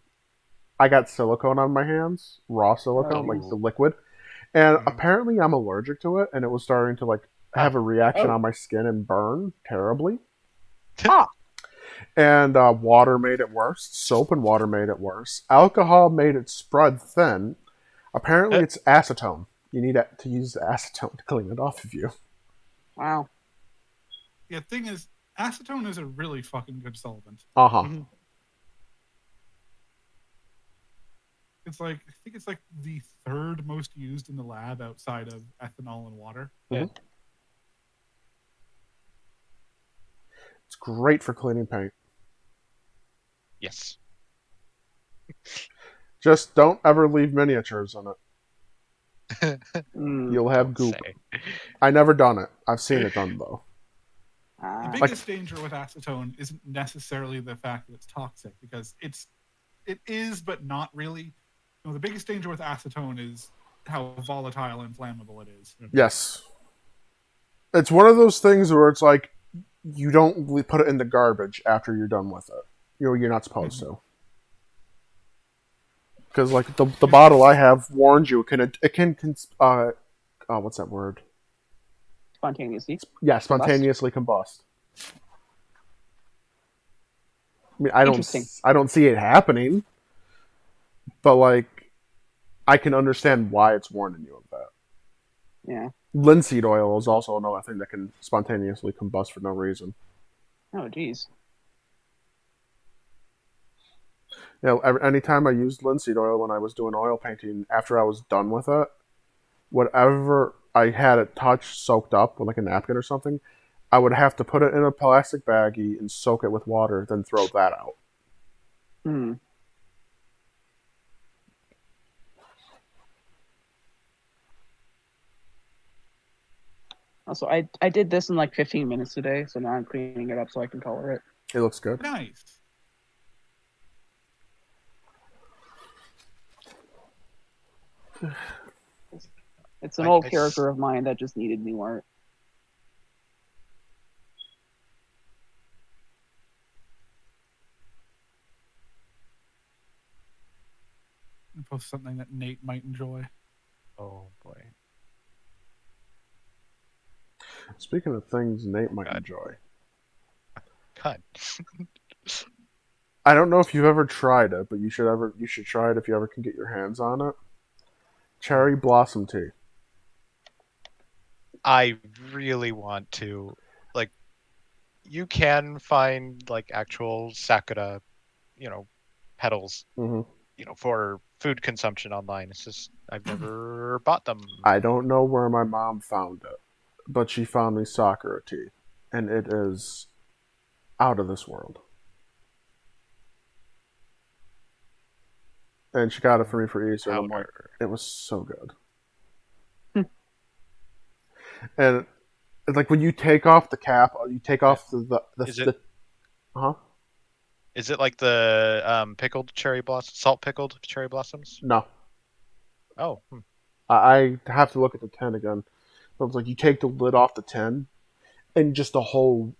I got silicone on my hands, raw silicone, like the liquid. And apparently I'm allergic to it, and it was starting to like have a reaction on my skin and burn terribly. And water made it worse. Soap and water made it worse. Alcohol made it spread thin. Apparently it's acetone. You need to use acetone to clean it off of you. Wow. Yeah, thing is, acetone is a really fucking good solvent. It's like, I think it's like the third most used in the lab outside of ethanol and water. It's great for cleaning paint. Yes. Just don't ever leave miniatures in it. You'll have goop. I never done it. I've seen it done though. The biggest danger with acetone isn't necessarily the fact that it's toxic, because it is, but not really. The biggest danger with acetone is how volatile and flammable it is. Yes. It's one of those things where it's like you don't put it in the garbage after you're done with it. You're not supposed to. Because like the bottle I have warned you, it can what's that word? Spontaneously. Yeah, spontaneously combust. I mean, Interesting. I don't see it happening, but like, I can understand why it's warning you of that. Yeah. Linseed oil is also another thing that can spontaneously combust for no reason. Oh, geez. You know, anytime I used linseed oil when I was doing oil painting, after I was done with it, whatever I had it touched, soaked up with like a napkin or something, I would have to put it in a plastic baggie and soak it with water, then throw that out. Hmm. Also, I did this in like 15 minutes today, so now I'm cleaning it up so I can color it. It looks good. Nice. It's an I, old I s- character of mine that just needed new art. And post something that Nate might enjoy. oh boy, Speaking of things Nate might God, enjoy, God. I don't know if you've ever tried it, but you should try it if you ever can get your hands on it. Cherry blossom tea. I really want to, like, you can find like actual sakura, you know, petals, Hmm. for food consumption online. It's just I've never bought them. I don't know where my mom found it, but she found me sakura tea, and it is out of this world. And she got it for me for Easter, and I'm like, Powder. it was so good. And it's like when you take off the cap, you take off Is it huh? is it like the pickled cherry blossom, salt pickled cherry blossoms? No, Oh, I have to look at the tin again. But it's like you take the lid off the tin, and just the whole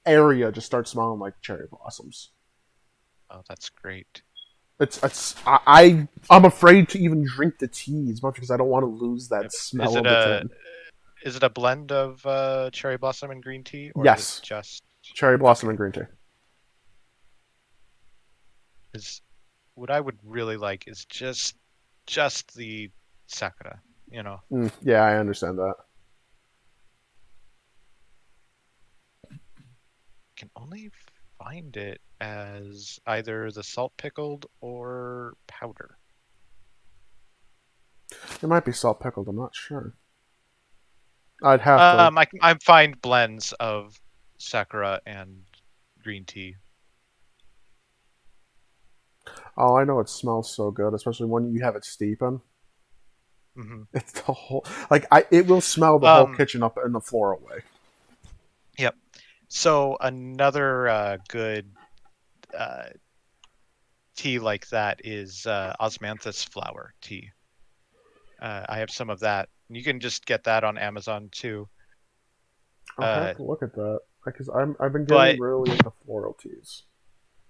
area just starts smelling like cherry blossoms. oh, that's great. I'm afraid to even drink the tea as much because I don't want to lose that Is smell it of the a tin. is it a blend of cherry blossom and green tea, or is it Yes, just cherry blossom okay? and green tea. Because what I would really like is just the sakura. Yeah, I understand that. Can only find it as either the salt pickled or powder. It might be salt pickled. I'm not sure. I'd have to. I find blends of sakura and green tea. Oh, I know it smells so good, especially when you have it steeping. Hmm. It's the whole like I. It will smell the whole Um, kitchen up in the floral way. yep. So another good uh, tea like that is osmanthus flower tea. I have some of that. You can just get that on Amazon too. I'll have Uh, to look at that because I've been getting but really into floral teas.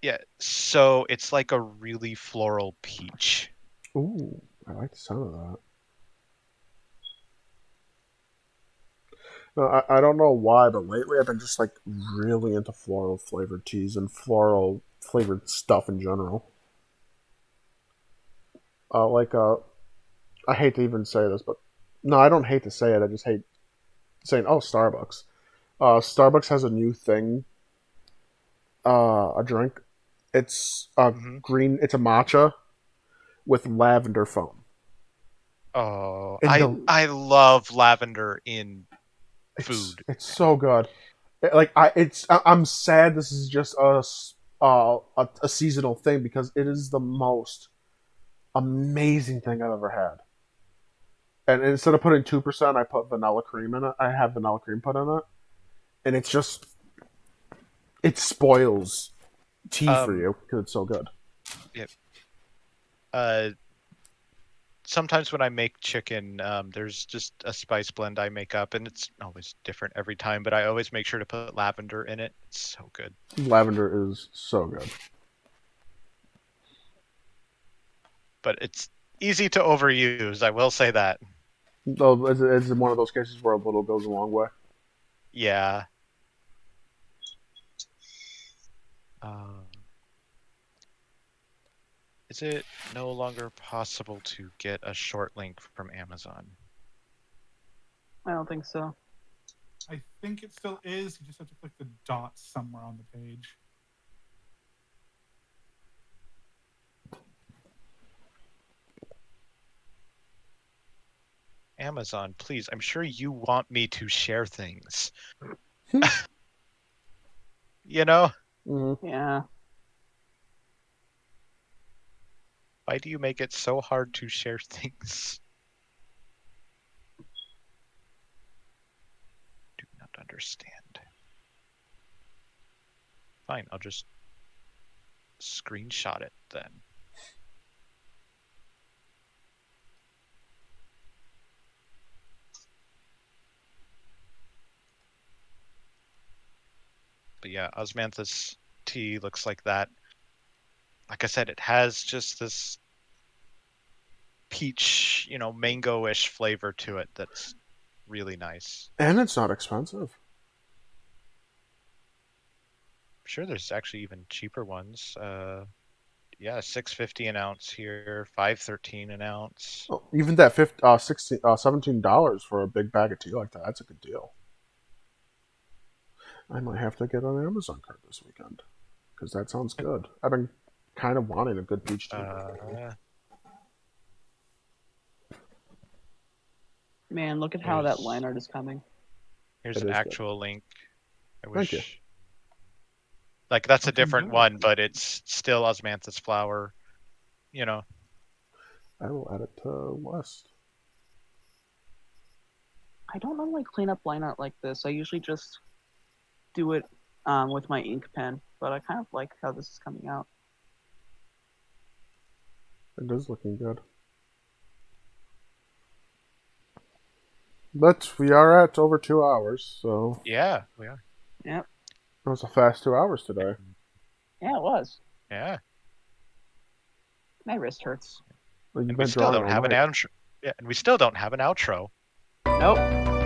yeah, so it's like a really floral peach. Ooh, I like the sound of that. No, I don't know why, but lately I've been just like really into floral flavored teas and floral flavored stuff in general. Like I hate to even say this, but no, I don't hate to say it. I just hate saying, "Oh, Starbucks." Starbucks has a new thing, a drink. It's a Hmm. green. It's a matcha with lavender foam. Oh, And I the Ooh. I love lavender in food. it's so good. I'm sad this is just a seasonal thing because it is the most amazing thing I've ever had. And instead of putting 2%, I put vanilla cream in it. I have vanilla cream put in it, and it spoils tea for Um, you because it's so good. yeah, uh, sometimes when I make chicken, there's just a spice blend I make up, and it's always different every time. But I always make sure to put lavender in it. It's so good. Lavender is so good. But it's easy to overuse. I will say that. Though it's one of those cases where a little goes a long way. Yeah. Uh, Is it no longer possible to get a short link from Amazon? I don't think so. I think it still is. You just have to click the dots somewhere on the page. Amazon, please. I'm sure you want me to share things. You know? Mhm. Yeah. Why do you make it so hard to share things? Do not understand. Fine, I'll just screenshot it then. But yeah, Osmanthus tea looks like that. Like I said, it has just this peach, mango-ish flavor to it that's really nice. And it's not expensive. I'm sure there's actually even cheaper ones. Yeah, $6.50 an ounce here, $5.13 an ounce. Oh, even that $17 for a big bag of tea like that—that's a good deal. I might have to get an Amazon card this weekend because that sounds good. I've been kind of wanting a good peach tea. Man, look at how that line art is coming. Here's It an is actual link. I Thank you. wish. Like that's a Looking different good. one, but it's still Osmanthus flower. I will add it to list. I don't normally clean up line art like this. I usually just do it with my ink pen, but I kind of like how this is coming out. It is looking good. But we are at over 2 hours, so Yeah, we are. Yep. it was a fast 2 hours today. Yeah, it was. Yeah. My wrist hurts. Well, you've And we been still drawing don't all have an night. outro. Yeah, and we still don't have an outro. Nope.